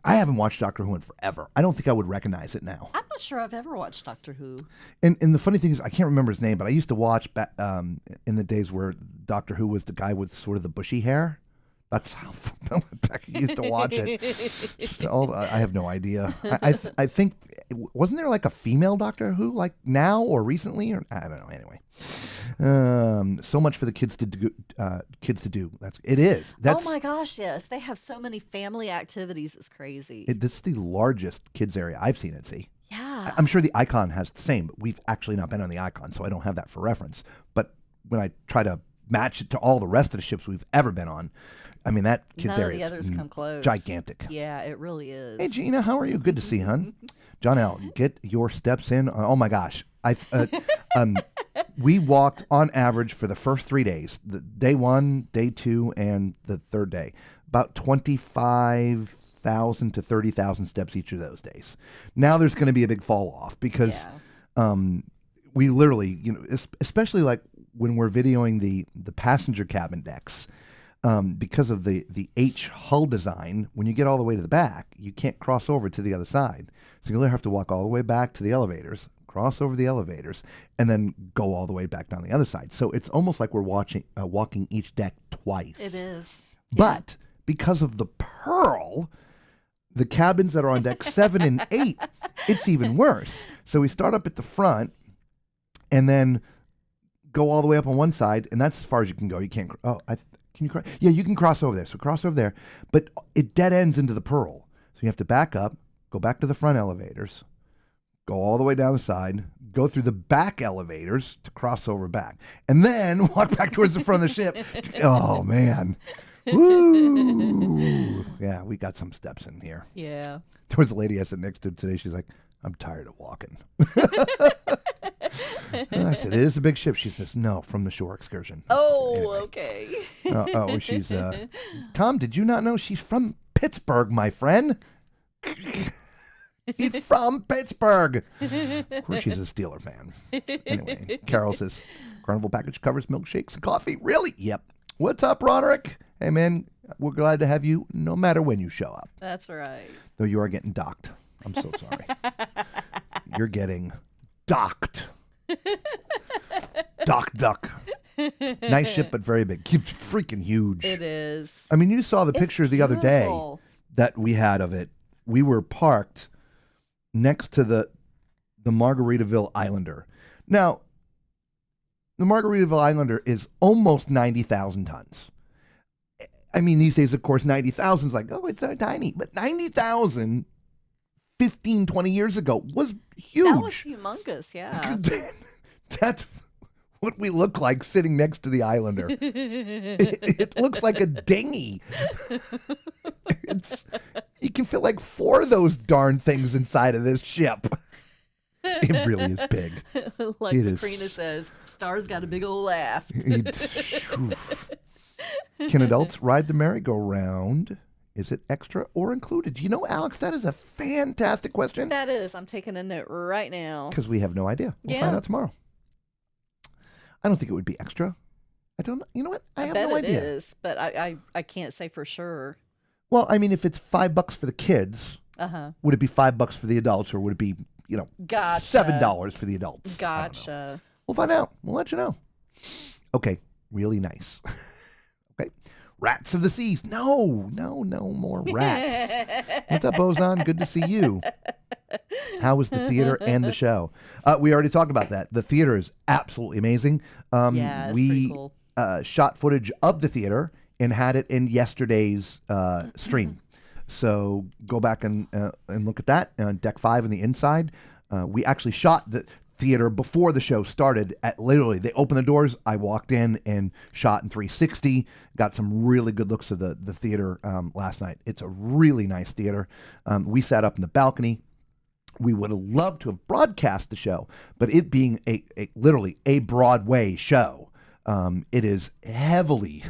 I haven't watched Doctor Who in forever. I don't think I would recognize it now. I'm not sure I've ever watched Doctor Who. And the funny thing is, I can't remember his name, but I used to watch back, in the days where Doctor Who was the guy with sort of the bushy hair. That's how back I used to watch it. So, I have no idea. I think, wasn't there like a female Doctor Who like now or recently? Or I don't know. Anyway, so much for the kids to do. It is. Oh my gosh, yes. They have so many family activities. It's crazy. This is the largest kids area I've seen it. Yeah. I'm sure the Icon has the same, but we've actually not been on the Icon, so I don't have that for reference. But when I try to match it to all the rest of the ships we've ever been on, I mean, that kids' area None of the others come close. Gigantic. Yeah, it really is. Hey, Gina, how are you? Good to see you, hon. John L., get your steps in. Oh, my gosh. We walked on average for the first 3 days, the day 1, day 2, and the third day, about 25,000 to 30,000 steps each of those days. Now there's going to be a big fall off because we literally, especially like when we're videoing the passenger cabin decks, because of the H hull design, when you get all the way to the back, you can't cross over to the other side. So you'll have to walk all the way back to the elevators, cross over the elevators, and then go all the way back down the other side. So it's almost like we're walking each deck twice. It is. But because of the Pearl, the cabins that are on deck 7 and 8, it's even worse. So we start up at the front and then go all the way up on one side, and that's as far as you can go. You can't. Can you cross? Yeah, you can cross over there. So cross over there, but it dead ends into the Pearl. So you have to back up, go back to the front elevators, go all the way down the side, go through the back elevators to cross over back, and then walk back towards the front of the ship. Oh, man. Woo. Yeah, we got some steps in here. Yeah. There was a lady I sat next to today. She's like, I'm tired of walking. I said, it is a big ship. She says, no, from the shore excursion. Oh, anyway. Okay. She's, Tom, did you not know she's from Pittsburgh, my friend? He's from Pittsburgh. Of course, she's a Steeler fan. Anyway, Carol says, Carnival package covers milkshakes and coffee. Really? Yep. What's up, Roderick? Hey, man, we're glad to have you no matter when you show up. That's right. Though you are getting docked. I'm so sorry. You're getting docked. Duck. Nice ship, but very big. Freaking huge. It is. I mean, you saw the picture the other day beautiful. that we had of it. We were parked next to the Margaritaville Islander. Now, the Margaritaville Islander is almost 90,000 tons. I mean, these days, of course, 90,000 is like, oh, it's so tiny. But 90,000 15, 20 years ago was huge. That was humongous, yeah. That's what we look like sitting next to the Islander. It looks like a dinghy. You can fit like 4 of those darn things inside of this ship. It really is big. Like it Katrina says, Star's got a big old laugh. Can adults ride the merry-go-round? Is it extra or included? Do you know, Alex, that is a fantastic question. That is. I'm taking a note right now. Because we have no idea. We'll find out tomorrow. I don't think it would be extra. I don't know. You know what? I have bet no it idea. is, but I can't say for sure. Well, I mean, if it's $5 for the kids, would it be $5 for the adults, or would it be, Gotcha. $7 for the adults? Gotcha. We'll find out. We'll let you know. Okay. Really nice. Okay. Rats of the Seas. No more rats. What's up, Ozon? Good to see you. How was the theater and the show? We already talked about that. The theater is absolutely amazing. Yeah, it's pretty cool. Shot footage of the theater and had it in yesterday's stream. So go back and look at that. Deck 5 in the inside. We actually shot the theater before the show started. At literally, they opened the doors. I walked in and shot in 360. Got some really good looks of the theater last night. It's a really nice theater. We sat up in the balcony. We would have loved to have broadcast the show, but it being literally a Broadway show, It is heavily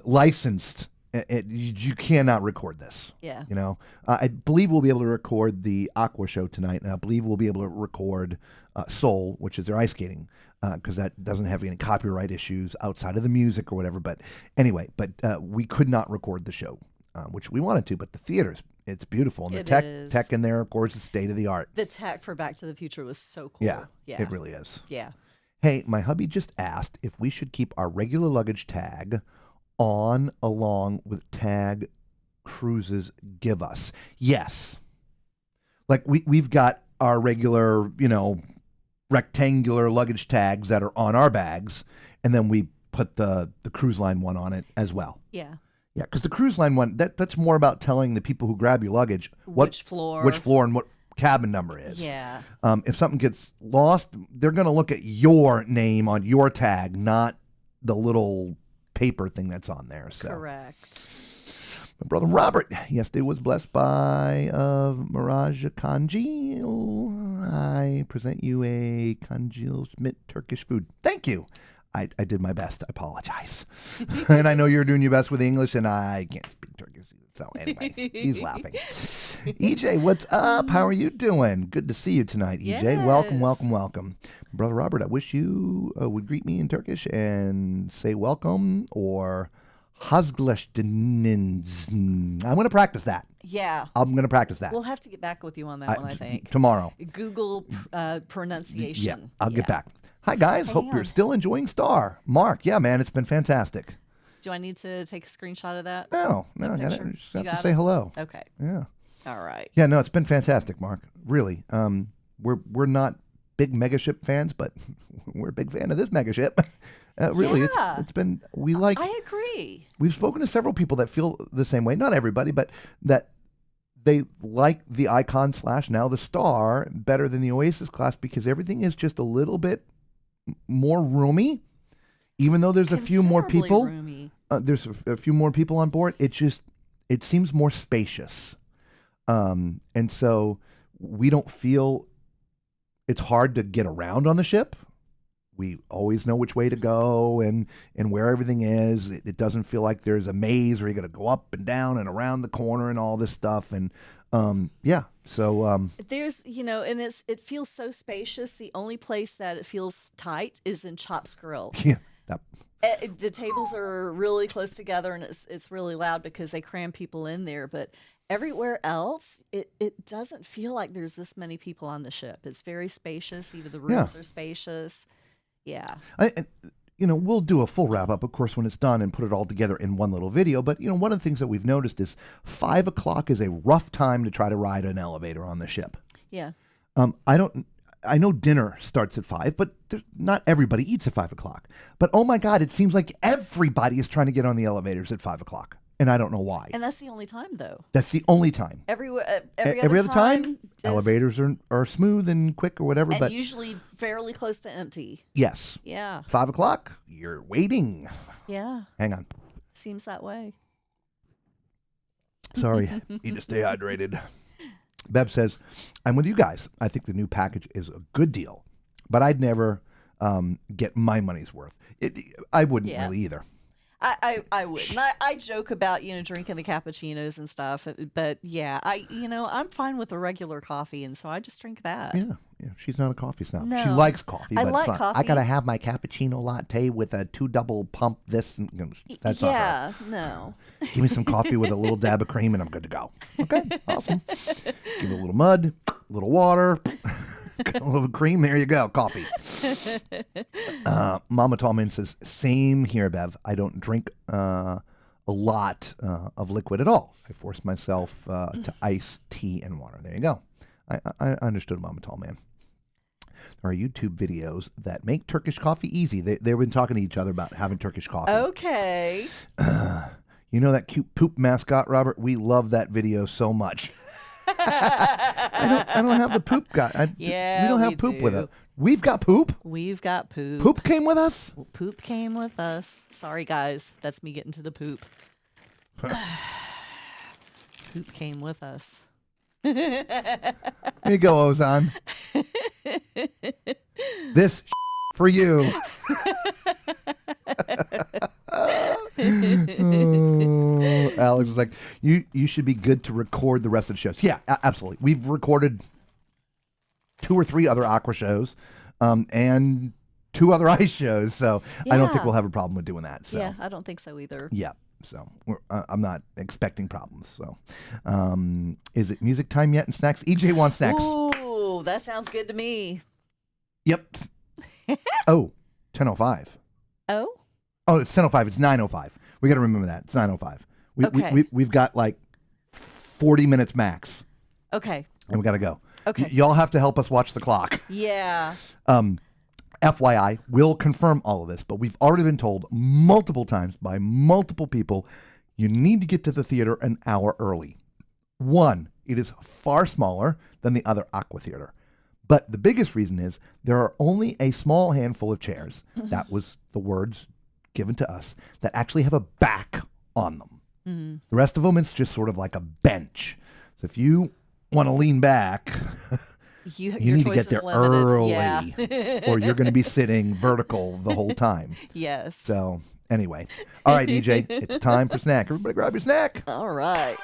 licensed. You cannot record this. Yeah. You know, I believe we'll be able to record the Aqua show tonight, and I believe we'll be able to record Soul, which is their ice skating, because that doesn't have any copyright issues outside of the music or whatever. But anyway, we could not record the show, which we wanted to. But the theaters, it's beautiful, and the tech in there, of course, is state of the art. The tech for Back to the Future was so cool. Yeah, it really is. Yeah. Hey, my hubby just asked if we should keep our regular luggage tag on along with tag cruises give us. Yes. Like we've got our regular, rectangular luggage tags that are on our bags, and then we put the cruise line one on it as well. Yeah. Yeah, because the cruise line one, that's more about telling the people who grab your luggage which floor and what cabin number is. Yeah. If something gets lost, they're going to look at your name on your tag, not the little paper thing that's on there. So. Correct. My brother Robert yesterday was blessed by Mirage Kanjil. I present you a Kanjil Schmidt Turkish food. Thank you. I did my best. I apologize. And I know you're doing your best with English, and I can't speak Turkish. So anyway, he's laughing. EJ, what's up? How are you doing? Good to see you tonight, EJ. Yes. Welcome. Brother Robert, I wish you would greet me in Turkish and say welcome or Hazgleştiniz. I'm going to practice that. Yeah. I'm going to practice that. We'll have to get back with you on that one, I think. Tomorrow. Google pronunciation. Yeah, I'll get back. Hi, guys. Hope you're still enjoying Star. Mark, yeah, man, it's been fantastic. Do I need to take a screenshot of that? No, I just have to say hello. Okay. Yeah. All right. Yeah, no, it's been fantastic, Mark. Really. We're not big megaship fans, but we're a big fan of this megaship. Really, it's been I agree. We've spoken to several people that feel the same way. Not everybody, but that they like the Icon / now the Star better than the Oasis class because everything is just a little bit more roomy. Even though there's a few more people, there's a few more people on board. It seems more spacious, and so we don't feel it's hard to get around on the ship. We always know which way to go and where everything is. It doesn't feel like there's a maze where you got to go up and down and around the corner and all this stuff. And so there's and it feels so spacious. The only place that it feels tight is in Chop's Grill. Yeah. The tables are really close together, and it's really loud because they cram people in there. But everywhere else, it doesn't feel like there's this many people on the ship. It's very spacious. Even the rooms are spacious. Yeah. We'll do a full wrap up, of course, when it's done and put it all together in one little video. But, one of the things that we've noticed is 5 o'clock is a rough time to try to ride an elevator on the ship. Yeah. I know dinner starts at 5, but not everybody eats at 5 o'clock. But oh my God, it seems like everybody is trying to get on the elevators at 5 o'clock. And I don't know why. And that's the only time, though. That's the only time. Every other time elevators are smooth and quick or whatever. And but usually fairly close to empty. Yes. Yeah. 5 o'clock, you're waiting. Yeah. Hang on. Seems that way. Sorry. Need to stay hydrated. Bev says, I'm with you guys. I think the new package is a good deal, but I'd never get my money's worth. I wouldn't really either. I wouldn't. I joke about drinking the cappuccinos and stuff, but yeah, I'm fine with a regular coffee, and so I just drink that. Yeah. She's not a coffee snob. No. She likes coffee, but like it's not. coffee. I gotta have my cappuccino latte with a 2 double pump. This that's not her. No. Give me some coffee with a little dab of cream, and I'm good to go. Okay, awesome. Give it a little mud, a little water. A little cream, there you go, coffee. Mama Tallman says, same here, Bev. I don't drink a lot of liquid at all. I force myself to ice, tea, and water. There you go. I understood, Mama Tallman. There are YouTube videos that make Turkish coffee easy. They've been talking to each other about having Turkish coffee. Okay. You know that cute poop mascot, Robert? We love that video so much. I don't have the poop guy. We don't have poop with us. We've got poop. We've got poop. Poop came with us. Poop came with us. Sorry, guys. That's me getting to the poop. Poop came with us. There you go, Ozan. This for you. Oh, Alex is like, you should be good to record the rest of the shows. Yeah, absolutely. We've recorded 2 or 3 other Aqua shows, and 2 other ice shows. So I don't think Yeah. we'll have a problem with doing that. So Yeah, I don't think so either. yeah. So I'm not expecting problems. So is it music time yet and snacks? EJ wants snacks. Ooh, that sounds good to me. Yep. Oh, 10:05. Oh? Oh, it's 10:05. It's 9:05. We got to remember that. It's 9:05. Okay. We've got like 40 minutes max, Okay. and we got to go. Okay. Y'all have to help us watch the clock. Yeah. FYI, we'll confirm all of this, but we've already been told multiple times by multiple people, you need to get to the theater an hour early. 1, it is far smaller than the other Aqua Theater. But the biggest reason is there are only a small handful of chairs, that was the words given to us, that actually have a back on them. Mm-hmm. The rest of them, it's just sort of like a bench. So if you want to lean back, you Your need to choice get is there limited. early, Yeah. or you're going to be sitting vertical the whole time. Yes. So anyway, all right, EJ, it's time for snack. Everybody grab your snack. All right.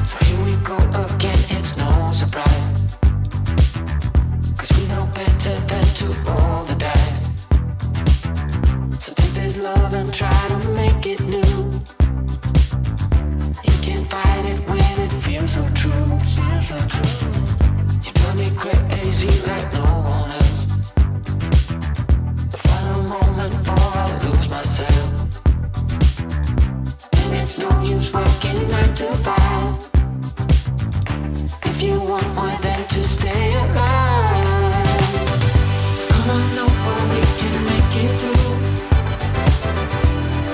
So here we go again, it's no surprise. 'Cause we know better than to roll the dice. So take this love and try to make it new. You can't fight it when it feels so true. You drive me crazy like no one else. The final moment before I lose myself. And it's no use working 9 to 5 if you want more than to stay alive. So come on over, we can make it through.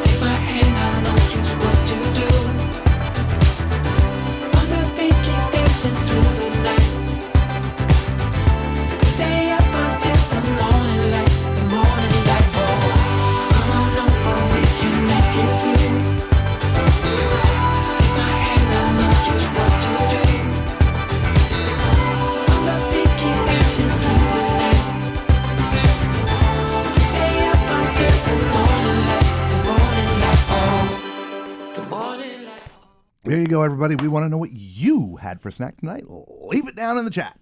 Take my hand, I know just what to do. On the beat, keep dancing through the night. Stay up until the morning light, the morning light. Oh, so come on over, we can make it through. Take my hand, I know just what to do. On the beat, keep dancing through the night. Stay up until the morning light, the morning light. Oh, the morning light. There you go, everybody. We want to know what you had for snack tonight. Leave it down in the chat.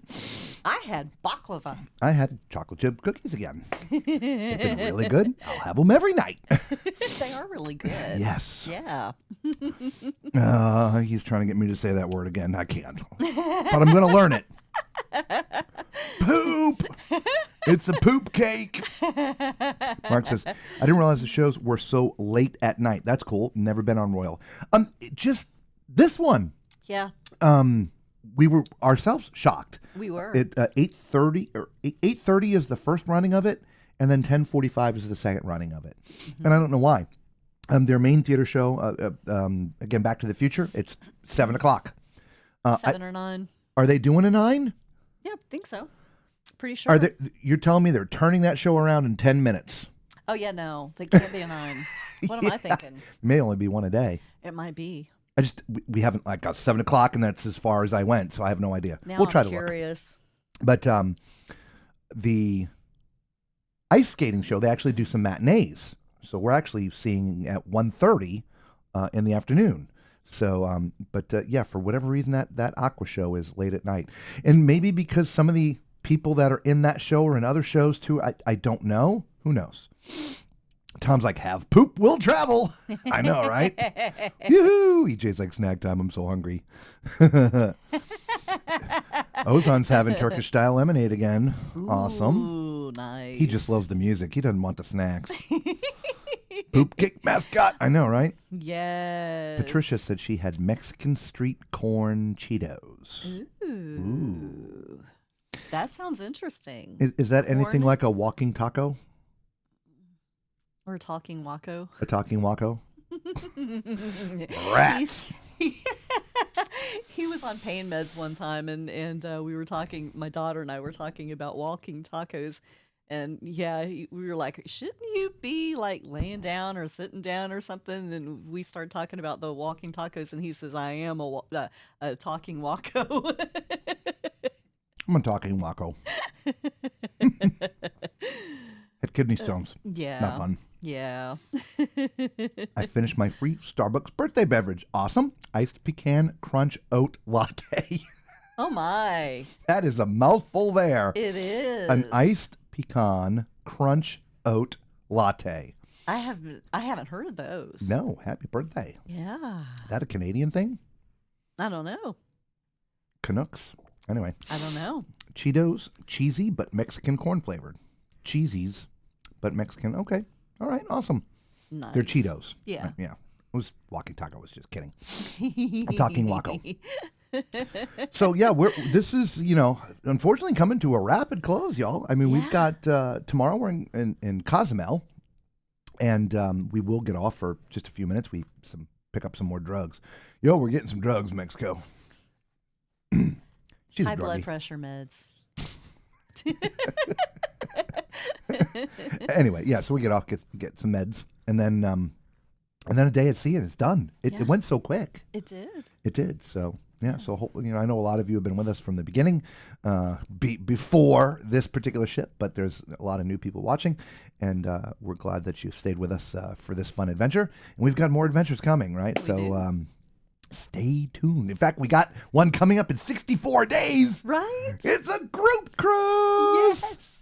I had baklava. I had chocolate chip cookies again. They've been really good. I'll have them every night. They are really good. Yes. Yeah. He's trying to get me to say that word again. I can't. But I'm going to learn it. Poop. It's a poop cake. Mark says, I didn't realize the shows were so late at night. That's cool. Never been on Royal. Just this one. Yeah. We were ourselves shocked. We were. At 8:30 or 8:30 is the first running of it, and then 10:45 is the second running of it. And I don't know why. Their main theater show, again, Back to the Future, it's 7 o'clock. 7 or 9. Are they doing a 9? Yeah, I think so. Pretty sure. Are they? You're telling me they're turning that show around in 10 minutes? Oh, yeah, no. They can't be a 9. What am I thinking? May only be one a day. It might be. We haven't like got 7 o'clock, and that's as far as I went, so I have no idea. Now We'll try I'm to look. curious. But the ice skating show, they actually do some matinees. So we're actually seeing at 1:30 in the afternoon. So, yeah, for whatever reason, that Aqua show is late at night. And maybe because some of the people that are in that show are in other shows too, I don't know. Who knows? Tom's like, have poop, will travel. I know, right? Yoo-hoo! EJ's like, snack time, I'm so hungry. Ozan's having Turkish style lemonade again. Awesome. Ooh, nice. He just loves the music. He doesn't want the snacks. Poop cake mascot. I know, right? Yes. Patricia said she had Mexican street corn Cheetos. Ooh. That sounds interesting. Is that anything Corn? like a walking taco? Or a talking Waco. A talking waco? Rats. He was on pain meds one time, and we were talking. My daughter and I were talking about walking tacos, and yeah, we were like, shouldn't you be like laying down or sitting down or something? And we started talking about the walking tacos, and he says, I am a talking Waco. I'm a talking Waco. Had kidney stones. Yeah. Not fun. Yeah. I finished my free Starbucks birthday beverage. Awesome. Iced pecan crunch oat latte. Oh my. That is a mouthful there. It is. An iced pecan crunch oat latte. I haven't heard of those. No, happy birthday. Yeah. Is that a Canadian thing? I don't know. Canucks. Anyway. I don't know. Cheetos, cheesy but Mexican corn flavored. Cheesies, but Mexican. Okay. All right. Awesome. Nice. They're Cheetos. Yeah. Yeah. It was walking taco. I was just kidding. I'm talking Waco. So yeah, this is, unfortunately coming to a rapid close, y'all. I mean, we've got tomorrow we're in Cozumel, and we will get off for just a few minutes. We pick up some more drugs. We're getting some drugs, Mexico. She's High a blood druggie. pressure meds. Anyway, yeah. So we get off, get some meds, and then a day at sea, and it's done. It went so quick. It did. It did. So yeah. So hopefully, I know a lot of you have been with us from the beginning, before this particular ship, but there's a lot of new people watching, and we're glad that you stayed with us for this fun adventure. And we've got more adventures coming, right? We do. Stay tuned. In fact, we got one coming up in 64 days. Right? It's a group cruise. Yes.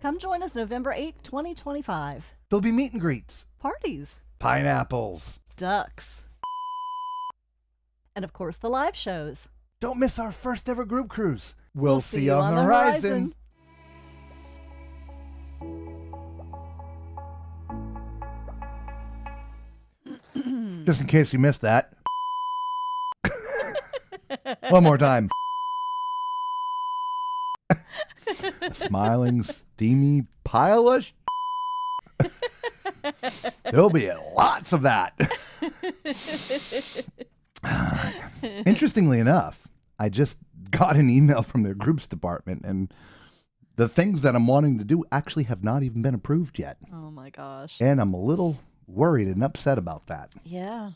Come join us November 8th, 2025. There'll be meet and greets, Parties, pineapples. ducks, and of course the live shows. Don't miss our first ever group cruise. We'll see you on the horizon. Just in case you missed that. One more time. A smiling, steamy pile of There'll be lots of that. Interestingly enough, I just got an email from their groups department, and the things that I'm wanting to do actually have not even been approved yet. Oh my gosh. And I'm a little worried and upset about that. Yeah.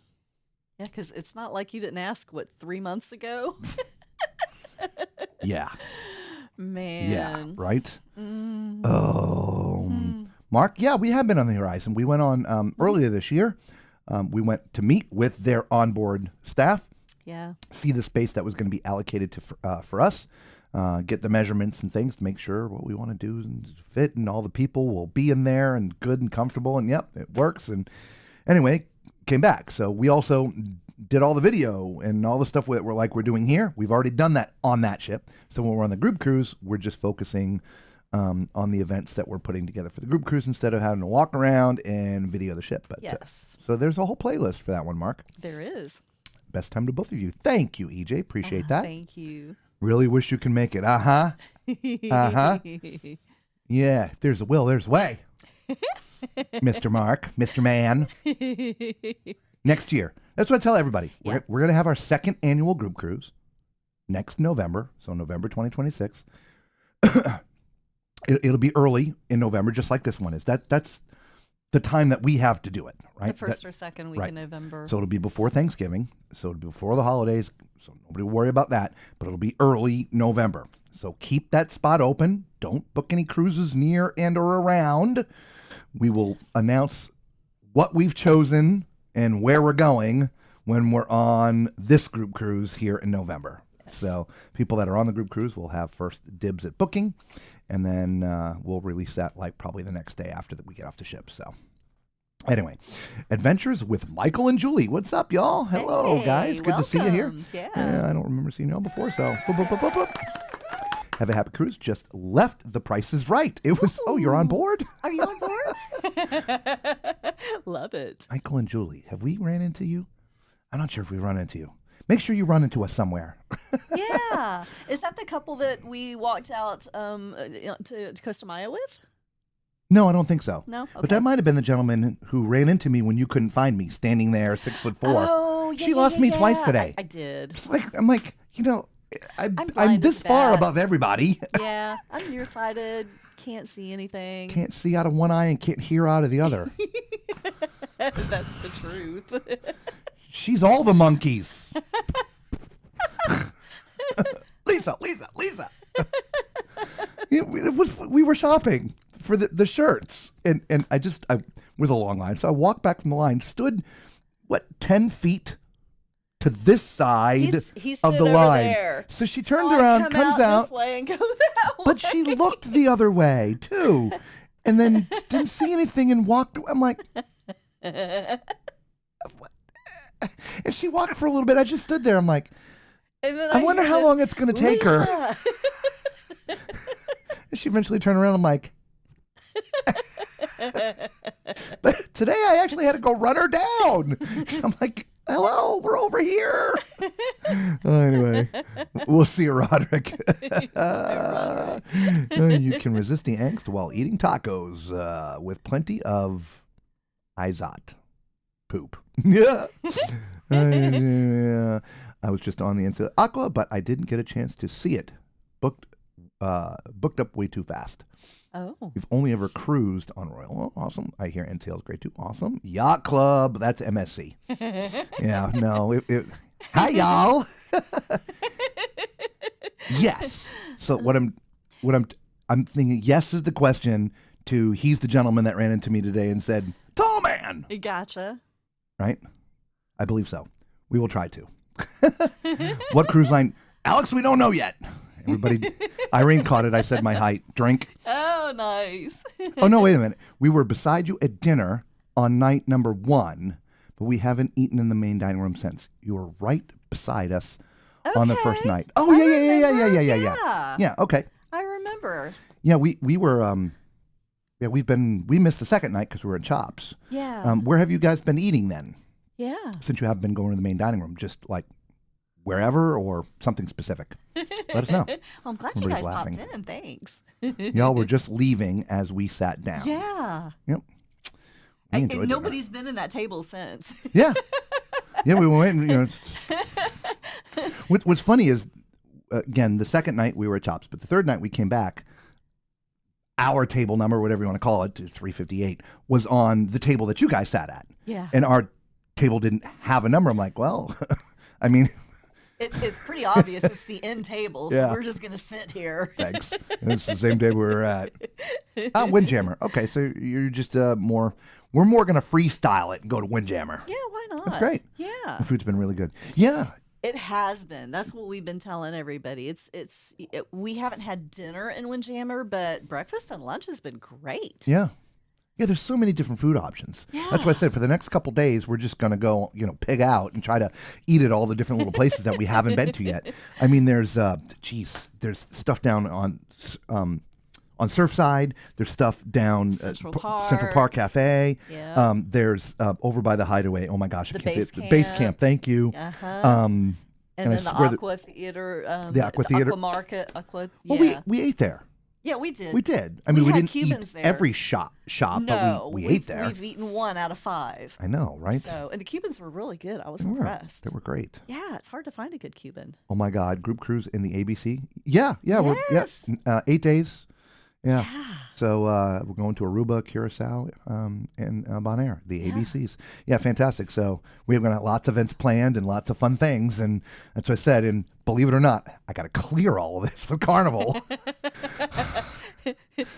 Yeah, because it's not like you didn't ask, 3 months ago? Yeah. Man. Yeah, right? Oh. Mark, yeah, we have been on the horizon. We went on earlier this year. We went to meet with their onboard staff, Yeah. see the space that was going to be allocated to for us, get the measurements and things to make sure what we want to do and fit, and all the people will be in there and good and comfortable, and yep, it works. And anyway, came back. So we also did all the video and all the stuff that we're doing here. We've already done that on that ship. So when we're on the group cruise, we're just focusing on the events that we're putting together for the group cruise instead of having to walk around and video the ship. But Yes. so there's a whole playlist for that one, Mark. There is. Best time to both of you. Thank you, EJ. Appreciate that. Thank you. Really wish you can make it. Uh-huh. Uh-huh. Yeah, if there's a will, there's a way. Mr. Mark, Mr. Man. Next year. That's what I tell everybody. Yeah. We're going to have our second annual group cruise next November. So November 2026. It'll be early in November, just like this one is. That's the time that we have to do it, right? The first or second week right. in November. So it'll be before Thanksgiving. So it'll be before the holidays. So nobody will worry about that. But it'll be early November. So keep that spot open. Don't book any cruises near and or around. We will announce what we've chosen and where we're going when we're on this group cruise here in November. So people that are on the group cruise will have first dibs at booking, and then we'll release that like probably the next day after that we get off the ship. So anyway, Adventures with Michael and Julie. What's up, y'all? Hello, Hey, guys. Good to see you here. welcome. Yeah. I don't remember seeing y'all before, so boop, boop, boop, boop, boop. Have a happy cruise. Just left The Price is Right. It was, oh, you're on board? Are you on board? Love it. Michael and Julie, have we ran into you? I'm not sure if we run into you. Make sure you run into us somewhere. Yeah. Is that the couple that we walked out to Costa Maya with? No, I don't think so. No? But Okay. that might have been the gentleman who ran into me when you couldn't find me, standing there, 6'4". Oh, yeah. She lost me twice yeah. today. I did. It's like, I'm like, I'm blind this as far bat. above everybody. Yeah. I'm nearsighted. Can't see anything. Can't see out of one eye and can't hear out of the other. That's the truth. She's all the monkeys. Lisa. We were shopping for the shirts, and I was a long line, so I walked back from the line, stood 10 feet to this side He of stood the over line. there. So she turned So I around, come comes out out, this way and go that way. but she looked the other way too, and then didn't see anything and walked. I'm like, what? And she walked for a little bit. I just stood there. I'm like, And then I wonder hear how this, long it's going to take her. "Lisa." And she eventually turned around. I'm like, but today I actually had to go run her down. I'm like, hello, we're over here. Anyway, we'll see you, Roderick. You can resist the angst while eating tacos with plenty of izot poop. Yeah. I was just on the inside of Aqua, but I didn't get a chance to see it. Booked up way too fast. Oh. We've only ever cruised on Royal. Oh, awesome. I hear NTL's great too. Awesome. Yacht Club. That's MSC. Yeah, no. Hi, y'all. Yes. So what I'm thinking, yes is the question to he's the gentleman that ran into me today and said, tall man. Gotcha. Right? I believe so. We will try to. What cruise line? Alex, we don't know yet. Everybody, Irene caught it. I said my height. Drink. Oh, nice. Oh, no, wait a minute. We were beside you at dinner on night number 1, but we haven't eaten in the main dining room since. You were right beside us on the first Okay. night. Oh, I yeah. remember. Yeah, okay. I remember. Yeah, we were, we missed the second night because we were at Chops. Yeah. Where have you guys been eating then? Yeah. Since you have been going to the main dining room, just like wherever or something specific? Let us know. Well, I'm glad Everybody's you guys laughing. popped in. Thanks. Y'all were just leaving as we sat down. Yeah. Yep. We enjoyed dinner. Nobody's been in that table since. Yeah. Yeah, we went, What's funny is, again, the second night we were at Chops, but the third night we came back, our table number, whatever you want to call it, 358, was on the table that you guys sat at. Yeah. And our table didn't have a number. I'm like, well, I mean... It's pretty obvious it's the end table, so Yeah. we're just going to sit here. Thanks. It's the same day we were at. Windjammer. Okay, so you're just we're more going to freestyle it and go to Windjammer. Yeah, why not? That's great. Yeah. The food's been really good. Yeah. It has been. That's what we've been telling everybody. We haven't had dinner in Windjammer, but breakfast and lunch has been great. Yeah. Yeah, there's so many different food options. Yeah. That's why I said for the next couple days, we're just going to go, pig out and try to eat at all the different little places that we haven't been to yet. I mean, there's stuff down on Surfside. There's stuff down Central Central Park Cafe. Yeah. there's over by the Hideaway. Oh my gosh, I The can't base say it. The base camp. camp. Thank you. Uh-huh. And and I then the swear that- Aqua Theater. The Aqua Theater. Aqua Market. Well, Yeah. we ate there. Yeah, we did. We did. I mean, We we had didn't Cubans eat there. every shop, No, but we we've- ate there. We've eaten 1 out of 5. I know, right? So, and the Cubans were really good. I was They were. impressed. They were great. Yeah, it's hard to find a good Cuban. Oh my God, group cruise in the ABC. Yeah, Yes. we're 8 days Yeah. So we're going to Aruba, Curacao, and Bonaire, the ABCs. Yeah, fantastic. So we've got lots of events planned and lots of fun things. And that's what I said. And believe it or not, I got to clear all of this with Carnival.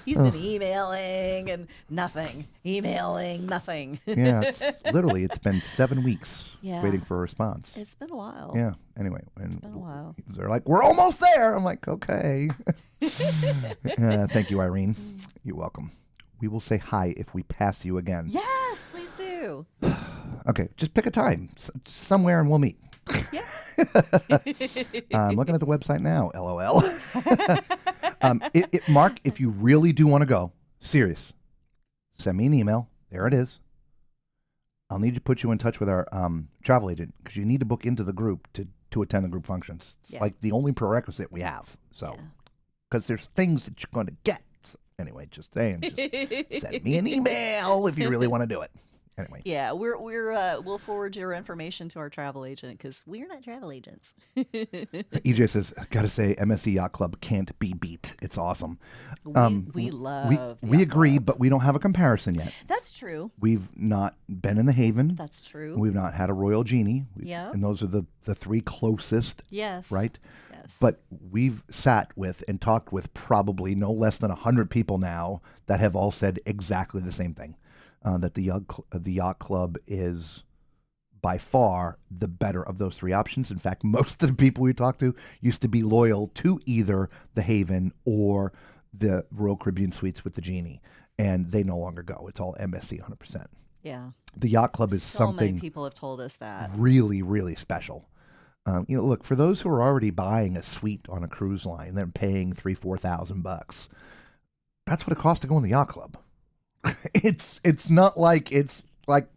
He's been emailing and nothing. Emailing, nothing. Yeah, it's been 7 weeks Yeah. waiting for a response. It's been a while. Yeah. Anyway, and It's been a while. they're like, we're almost there. I'm like, okay. Thank you, Irene. You're welcome. We will say hi if we pass you again. Yes, please do. Okay, just pick a time somewhere and we'll meet. Yeah. I'm looking at the website now. LOL. Mark, if you really do want to go, serious, send me an email. There it is. I'll need to put you in touch with our travel agent because you need to book into the group to attend the group functions. It's like the only prerequisite we have. So, because there's things that you're going to get. So, anyway, just saying, just send me an email if you really want to do it. Anyway. Yeah, we'll forward your information to our travel agent because we're not travel agents. EJ says, gotta say, MSC Yacht Club can't be beat. It's awesome. We love. We Yacht agree, Club. but we don't have a comparison yet. That's true. We've not been in the Haven. That's true. We've not had a Royal Genie. Yeah. And those are the three closest. Yes. Right? Yes. But we've sat with and talked with probably no less than 100 people now that have all said exactly the same thing. That the Yacht Club is by far the better of those three options. In fact, most of the people we talked to used to be loyal to either the Haven or the Royal Caribbean Suites with the Genie, and they no longer go. It's all MSC 100%. Yeah. The Yacht Club is so something many people have told us that. really, really special. Look, for those who are already buying a suite on a cruise line, they're paying $3,000-4,000. That's what it costs to go in the Yacht Club. It's not like it's like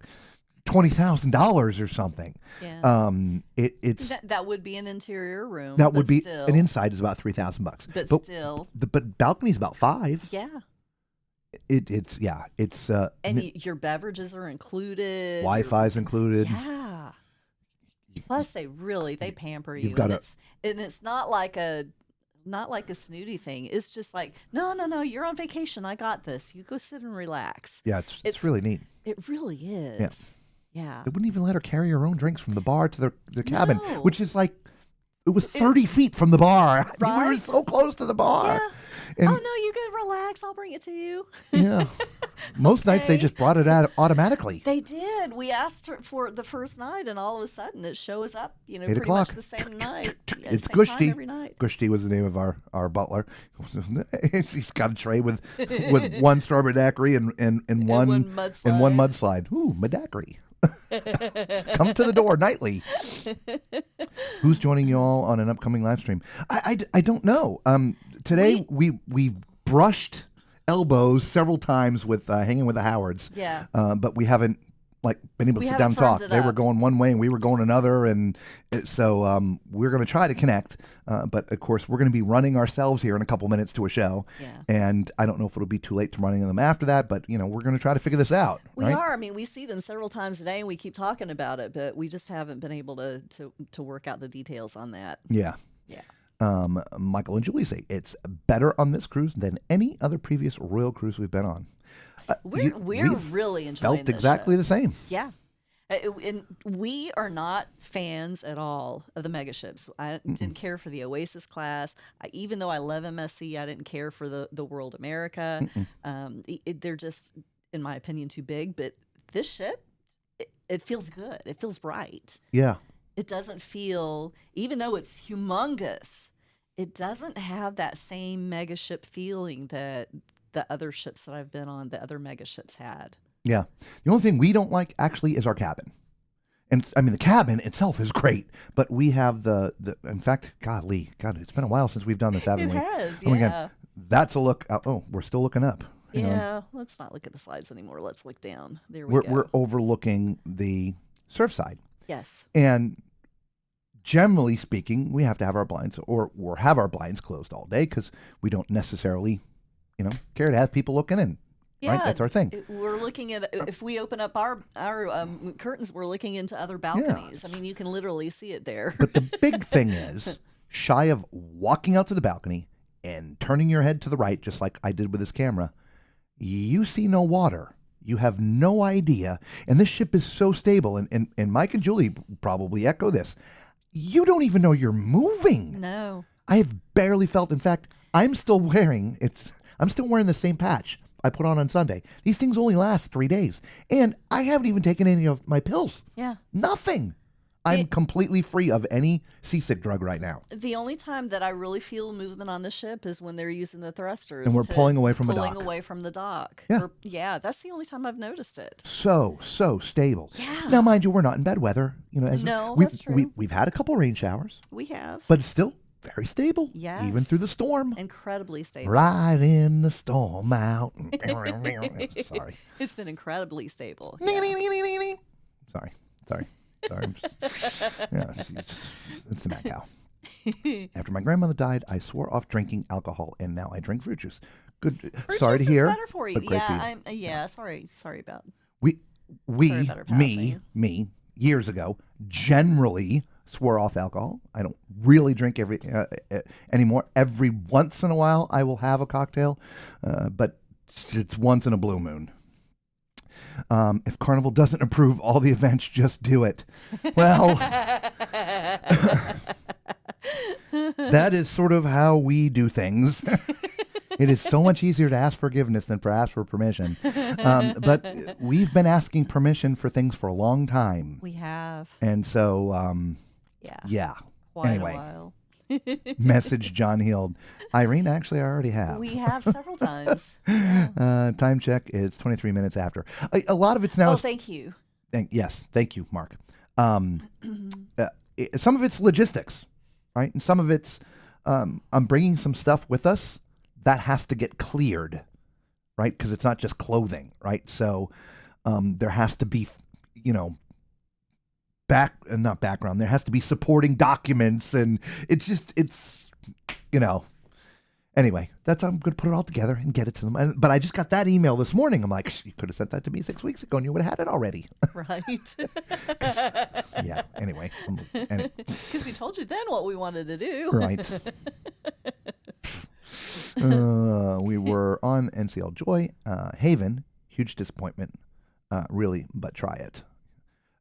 $20,000 or something. Yeah. It's that would be an interior room. that would but be still, an inside is about $3,000. But still. But balcony's about $5,000. Yeah. It's And your beverages are included. Wi-Fi's included. Yeah. Plus, they pamper you. You've got and it's not like a snooty thing. It's just like, no, you're on vacation. I got this. You go sit and relax. Yeah, it's really neat. It really is. Yeah. They wouldn't even let her carry her own drinks from the bar to the cabin, No. which is like, it was 30 feet from the bar. We were Right? so close to the bar. Yeah. And- oh, no, you can relax. I'll bring it to you. Yeah. Most nights they Okay. just brought it out automatically. They did. We asked for the first night, and all of a sudden it shows up, 8 pretty o'clock. much the same night. Yeah, It's same time Gushti. every night. Gushti was the name of our butler. He's got a tray with one strawberry daiquiri and one mudslide. and one mudslide. Ooh, my daiquiri. Come to the door nightly. Who's joining you all on an upcoming live stream? I don't know. Today we brushed elbows several times with hanging with the Howards. Yeah. But we haven't been able to We sit down and haven't talk. firmed it They were up. going one way and we were going another, and so we're going to try to connect. But of course, we're going to be running ourselves here in a couple minutes to a show. Yeah. And I don't know if it'll be too late to running them after that, but we're going to try to figure this out. We right? are. I mean, we see them several times a day, and we keep talking about it, but we just haven't been able to work out the details on that. Yeah. Yeah. Michael and Julie say it's better on this cruise than any other previous Royal cruise we've been on. We're we've really enjoying felt this exactly show. the same. Yeah. And we are not fans at all of the megaships. I didn't care for the Oasis class. Even though I love MSC, I didn't care for the World America. They're just, in my opinion, too big. But this ship, it feels good. It feels right. Yeah. It doesn't feel, even though it's humongous, it doesn't have that same megaship feeling that the other ships that I've been on, the other megaships had. Yeah. The only thing we don't like actually is our cabin. And the cabin itself is great, but we have the in fact, God, it's been a while since we've done this, haven't It we? has, Oh my yeah. God. That's a look. Oh, we're still looking up. Hang on. Yeah, let's not look at the slides anymore. Let's look down. There we go. We're overlooking the surfside. Yes. And generally speaking, we have to have our blinds or have our blinds closed all day because we don't necessarily, care to have people looking in. Yeah, Right? That's our thing. We're looking at, if we open up our curtains, we're looking into other balconies. I mean, you can literally see it there. But the big thing is, shy of walking out to the balcony, and turning your head to the right, just like I did with this camera, you see no water. You have no idea. And this ship is so stable. And Mike and Julie probably echo this. You don't even know you're moving. No. I have barely felt. In fact, I'm still wearing the same patch I put on Sunday. These things only last 3 days. And I haven't even taken any of my pills. Yeah. Nothing. I'm completely free of any seasick drug right now. The only time that I really feel movement on the ship is when they're using the thrusters. And we're pulling away from the dock. Pulling away from the dock. Yeah. Yeah, that's the only time I've noticed it. So stable. Yeah. Now, mind you, we're not in bad weather. No, that's true. We've had a couple rain showers. We have. But it's still very stable. Yes. Even through the storm. Incredibly stable. Right in the storm out. Sorry. It's been incredibly stable. Sorry. Yeah, it's the mad cow. After my grandmother died, I swore off drinking alcohol, and now I drink fruit juice. Good. Fruit Sorry juice to hear. is better for you. But great for Yeah, you. sorry about. We about her passing. me years ago generally swore off alcohol. I don't really drink anymore. Every once in a while, I will have a cocktail, but it's once in a blue moon. If Carnival doesn't approve all the events, just do it. Well, that is sort of how we do things. It is so much easier to ask forgiveness than to ask for permission. But we've been asking permission for things for a long time. We have. And so, yeah. Quite Anyway. a while. Message John Heald. Irene, actually, I already have. We have several times. Yeah. Time check is 23 minutes after. A lot of it's now. Thank you. Yes, thank you, Mark. Some of it's logistics, right? And some of it's I'm bringing some stuff with us that has to get cleared, right? Because it's not just clothing, right? So there has to be, not background. There has to be supporting documents, and it's Anyway, I'm going to put it all together and get it to them. But I just got that email this morning. I'm like, you could have sent that to me 6 weeks ago, and you would have had it already. Right. Yeah. Anyway, Because we told you then what we wanted to do. Right. We were on NCL Joy, Haven. Huge disappointment, really, but try it.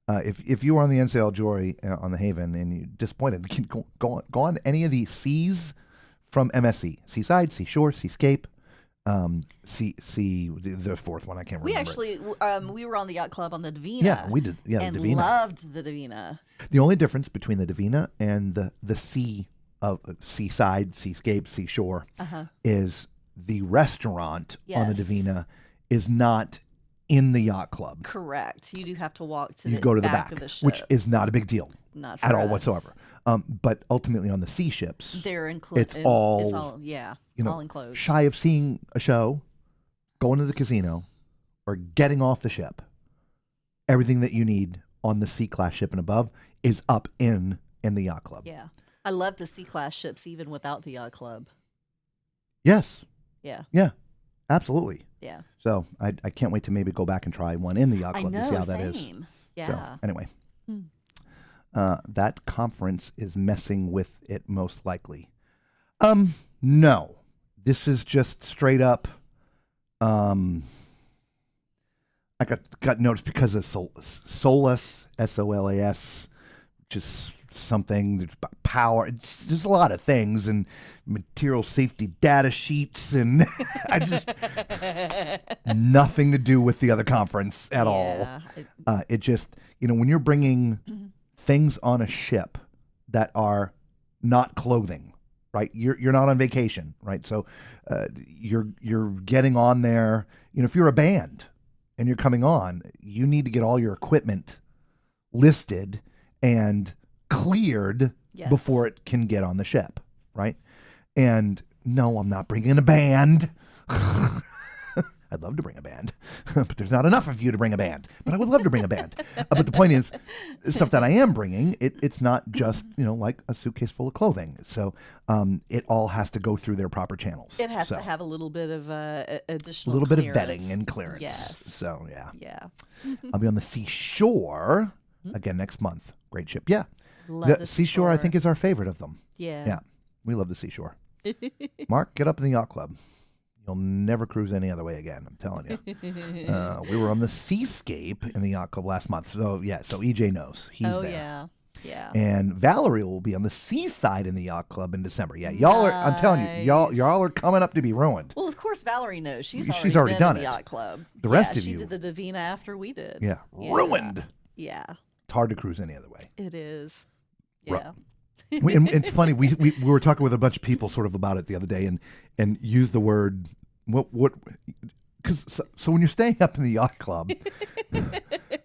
If you were on the NCL Joy on the Haven and you're disappointed, you can go on any of the C's from MSC: Seaside, Seashore, Seascape, the fourth one I can't remember. We actually we were on the yacht club on the Divina. Yeah, we did. Yeah, and the Divina. Loved the Divina. The only difference between the Divina and the sea of Seaside, Seascape, Seashore is the restaurant on the Divina is not in the yacht club. Correct. You do have to walk to go to the back back of the ship, which is not a big deal. Not for at all us. whatsoever. But ultimately on the sea ships, They're included. it's all all enclosed. Shy of seeing a show, going to the casino, or getting off the ship. Everything that you need on the C-class ship and above is up in the yacht club. Yeah. I love the C-class ships even without the yacht club. Yes. Yeah. Yeah. Absolutely. Yeah. So I can't wait to maybe go back and try one in the yacht club to see how that is. Same. Yeah. So anyway. That conference is messing with it most likely. No. This is just straight up. I got noticed because of SOLAS, SOLAS, which is something that's about power. There's a lot of things and material safety data sheets, and I just nothing to do with the other conference at all. It just, when you're bringing things on a ship that are not clothing, right? You're not on vacation, right? So you're getting on there. If you're a band and you're coming on, you need to get all your equipment listed and cleared before it can get on the ship, right? And no, I'm not bringing a band. I'd love to bring a band, but there's not enough of you to bring a band. But I would love to bring a band. But the point is, the stuff that I am bringing, it's not just, like a suitcase full of clothing. So it all has to go through their proper channels. It has to have a little bit of additional a little clearance. bit of vetting and clearance. Yes. So, yeah. Yeah. I'll be on the Seashore again next month. Great ship. Yeah. Love the Seashore, I think, is our favorite of them. Yeah. Yeah. We love the Seashore. Mark, get up in the yacht club. You'll never cruise any other way again. I'm telling you. We were on the Seascape in the yacht club last month. So EJ knows. He's there. Yeah. And Valerie will be on the Seaside in the yacht club in December. Yeah, y'all are. I'm telling you, y'all are coming up to be ruined. Well, of course, Valerie knows. She's already been done in the it. yacht club. The rest of she you did the Divina after we did. Yeah, ruined. Yeah, it's hard to cruise any other way. it is. Yeah. And it's funny. We were talking with a bunch of people sort of about it the other day, and used the word what because so when you're staying up in the yacht club.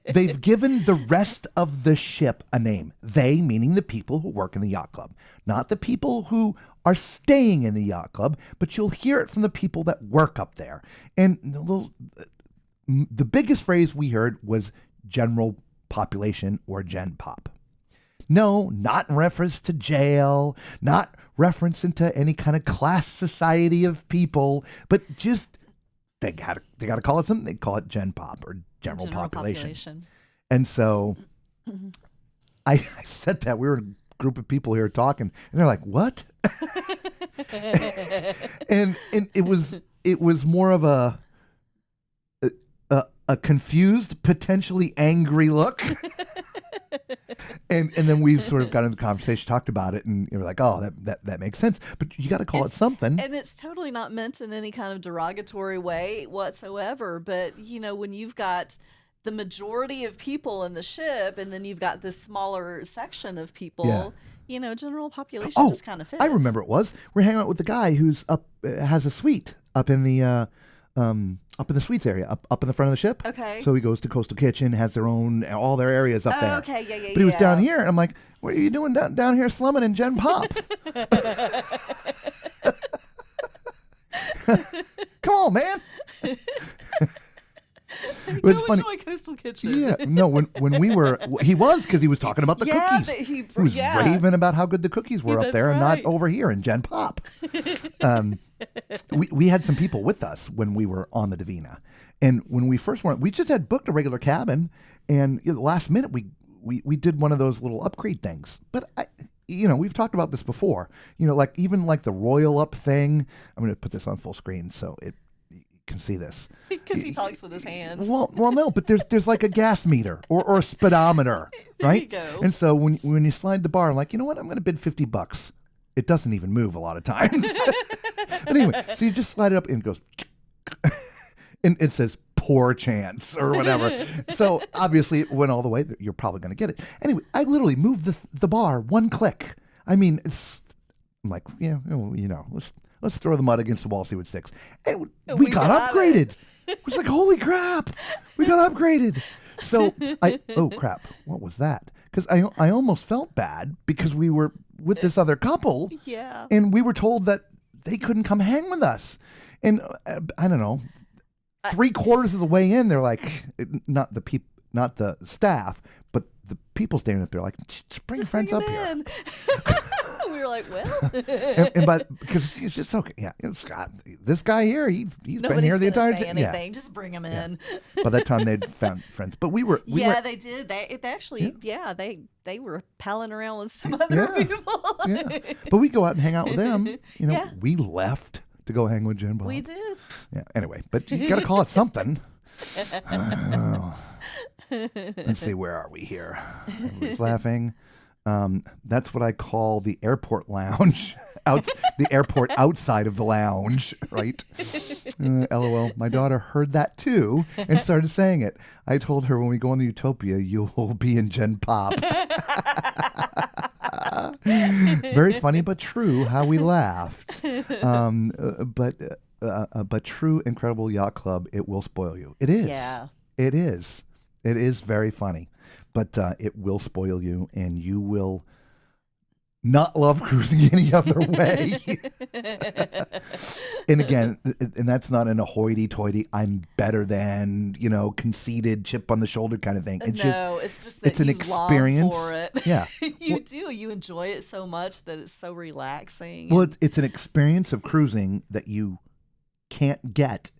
They've given the rest of the ship a name. They, meaning the people who work in the yacht club. Not the people who are staying in the yacht club, but you'll hear it from the people that work up there. And the biggest phrase we heard was general population or gen pop. No, not in reference to jail, not reference into any kind of class society of people, but just they got to call it something. They call it gen pop or general population. And so I said that. We were a group of people here talking, and they're like, what? and it was more of a confused, potentially angry look. And then we sort of got into the conversation, talked about it, and you were like, oh, that makes sense. But you got to call it something. And it's totally not meant in any kind of derogatory way whatsoever. But, when you've got the majority of people in the ship and then you've got this smaller section of people, general population just kind of fits. I remember it was. We're hanging out with the guy who's has a suite up in the suites area, up in the front of the ship. Okay. So he goes to Coastal Kitchen, has all their areas up there. Okay, yeah. But he was down here, and I'm like, what are you doing down here slumming in Gen Pop? Come on, man. Go it's funny. enjoy Coastal Kitchen. Yeah, no. When we were, he was because he was talking about the cookies. He was raving about how good the cookies were up there, and not over here in Gen Pop. We had some people with us when we were on the Divina, and when we first went, we just had booked a regular cabin, and last minute we did one of those little upgrade things. But we've talked about this before. Even the Royal Up thing. I'm going to put this on full screen so you can see this. Because he talks with his hands. Well, no, but there's like a gas meter or a speedometer, right? There you go. And so when you slide the bar, I'm like, you know what? I'm going to bid $50. It doesn't even move a lot of times. But anyway, so you just slide it up and it goes, and it says poor chance or whatever. So obviously it went all the way. You're probably going to get it. Anyway, I literally moved the bar one click. I mean, I'm like, let's throw the mud against the wall, see what sticks. And we got upgraded. It was like, holy crap, we got upgraded. So oh crap, what was that? Because I almost felt bad because we were with this other couple. Yeah. And we were told that they couldn't come hang with us. And I don't know, 3/4 of the way in, they're like, not the staff, but the people standing up there like, just bring your friends up here. We were like, well. but because it's okay. Yeah, this guy here, he's been here the entire time. Yeah. Just bring him in. By that time, they'd found friends. But we were. They did. They actually, they were palling around with some other people. Yeah. But we go out and hang out with them. We left to go hang with Jen Bob. We did. Yeah. Anyway, but you got to call it something. Let's see, where are we here? Everyone's laughing. That's what I call the airport lounge. The airport outside of the lounge, right? LOL. My daughter heard that too and started saying it. I told her when we go on the Utopia, you'll be in Gen Pop. Very funny but true how we laughed. But true, incredible yacht club. It will spoil you. It is. Yeah. It is. It is very funny, but it will spoil you, and you will not love cruising any other way. And again, and that's not in a hoity-toity, I'm better than, conceited, chip on the shoulder kind of thing. It's just that it's an experience. Long for it. Yeah, you do. You enjoy it so much that it's so relaxing. Well, it's an experience of cruising that you can't get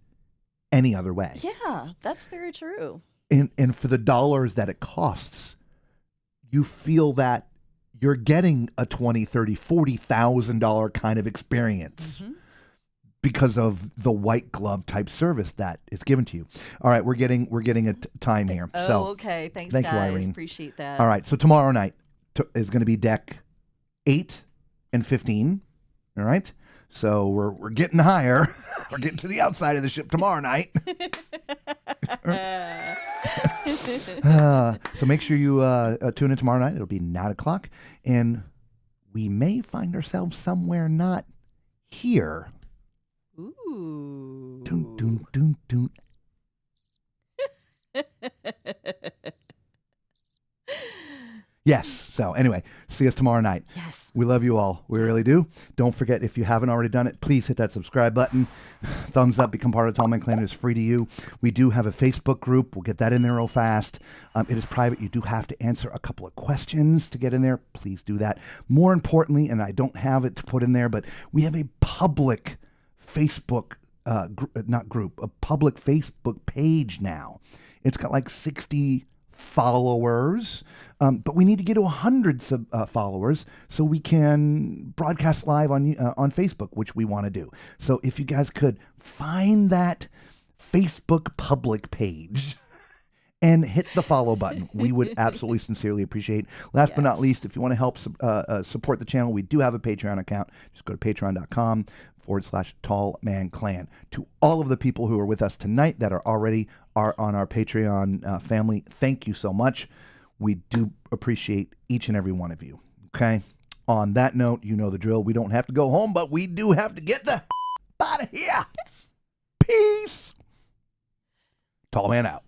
any other way. Yeah, that's very true. And for the dollars that it costs, you feel that you're getting a $20,000, $30,000, $40,000 kind of experience because of the white glove type service that is given to you. All right, we're getting a time here. Oh, so okay. Thanks, thank you, guys. Irene. Appreciate that. all right, so tomorrow night is going to be deck 8 and 15. All right, so we're getting higher. We're getting to the outside of the ship tomorrow night. So make sure you tune in tomorrow night. It'll be 9 o'clock, and we may find ourselves somewhere not here. Ooh. Dun, dun, dun, dun. Yes. So anyway, see us tomorrow night. Yes. We love you all. We really do. Don't forget, if you haven't already done it, please hit that subscribe button. Thumbs up. Become part of the Tall Man Clan. It is free to you. We do have a Facebook group. We'll get that in there real fast. It is private. You do have to answer a couple of questions to get in there. Please do that. More importantly, and I don't have it to put in there, but we have a public Facebook, a public Facebook page now. It's got like 60 followers, but we need to get to 100 followers so we can broadcast live on Facebook, which we want to do. So if you guys could find that Facebook public page and hit the follow button, we would absolutely sincerely appreciate. Last but not least, if you want to help support the channel, we do have a Patreon account. Just go to patreon.com/Tall Man Clan. To all of the people who are with us tonight that are already on our Patreon family, thank you so much. We do appreciate each and every one of you. Okay? On that note, you know the drill. We don't have to go home, but we do have to get the out of here. Peace. Tall Man out.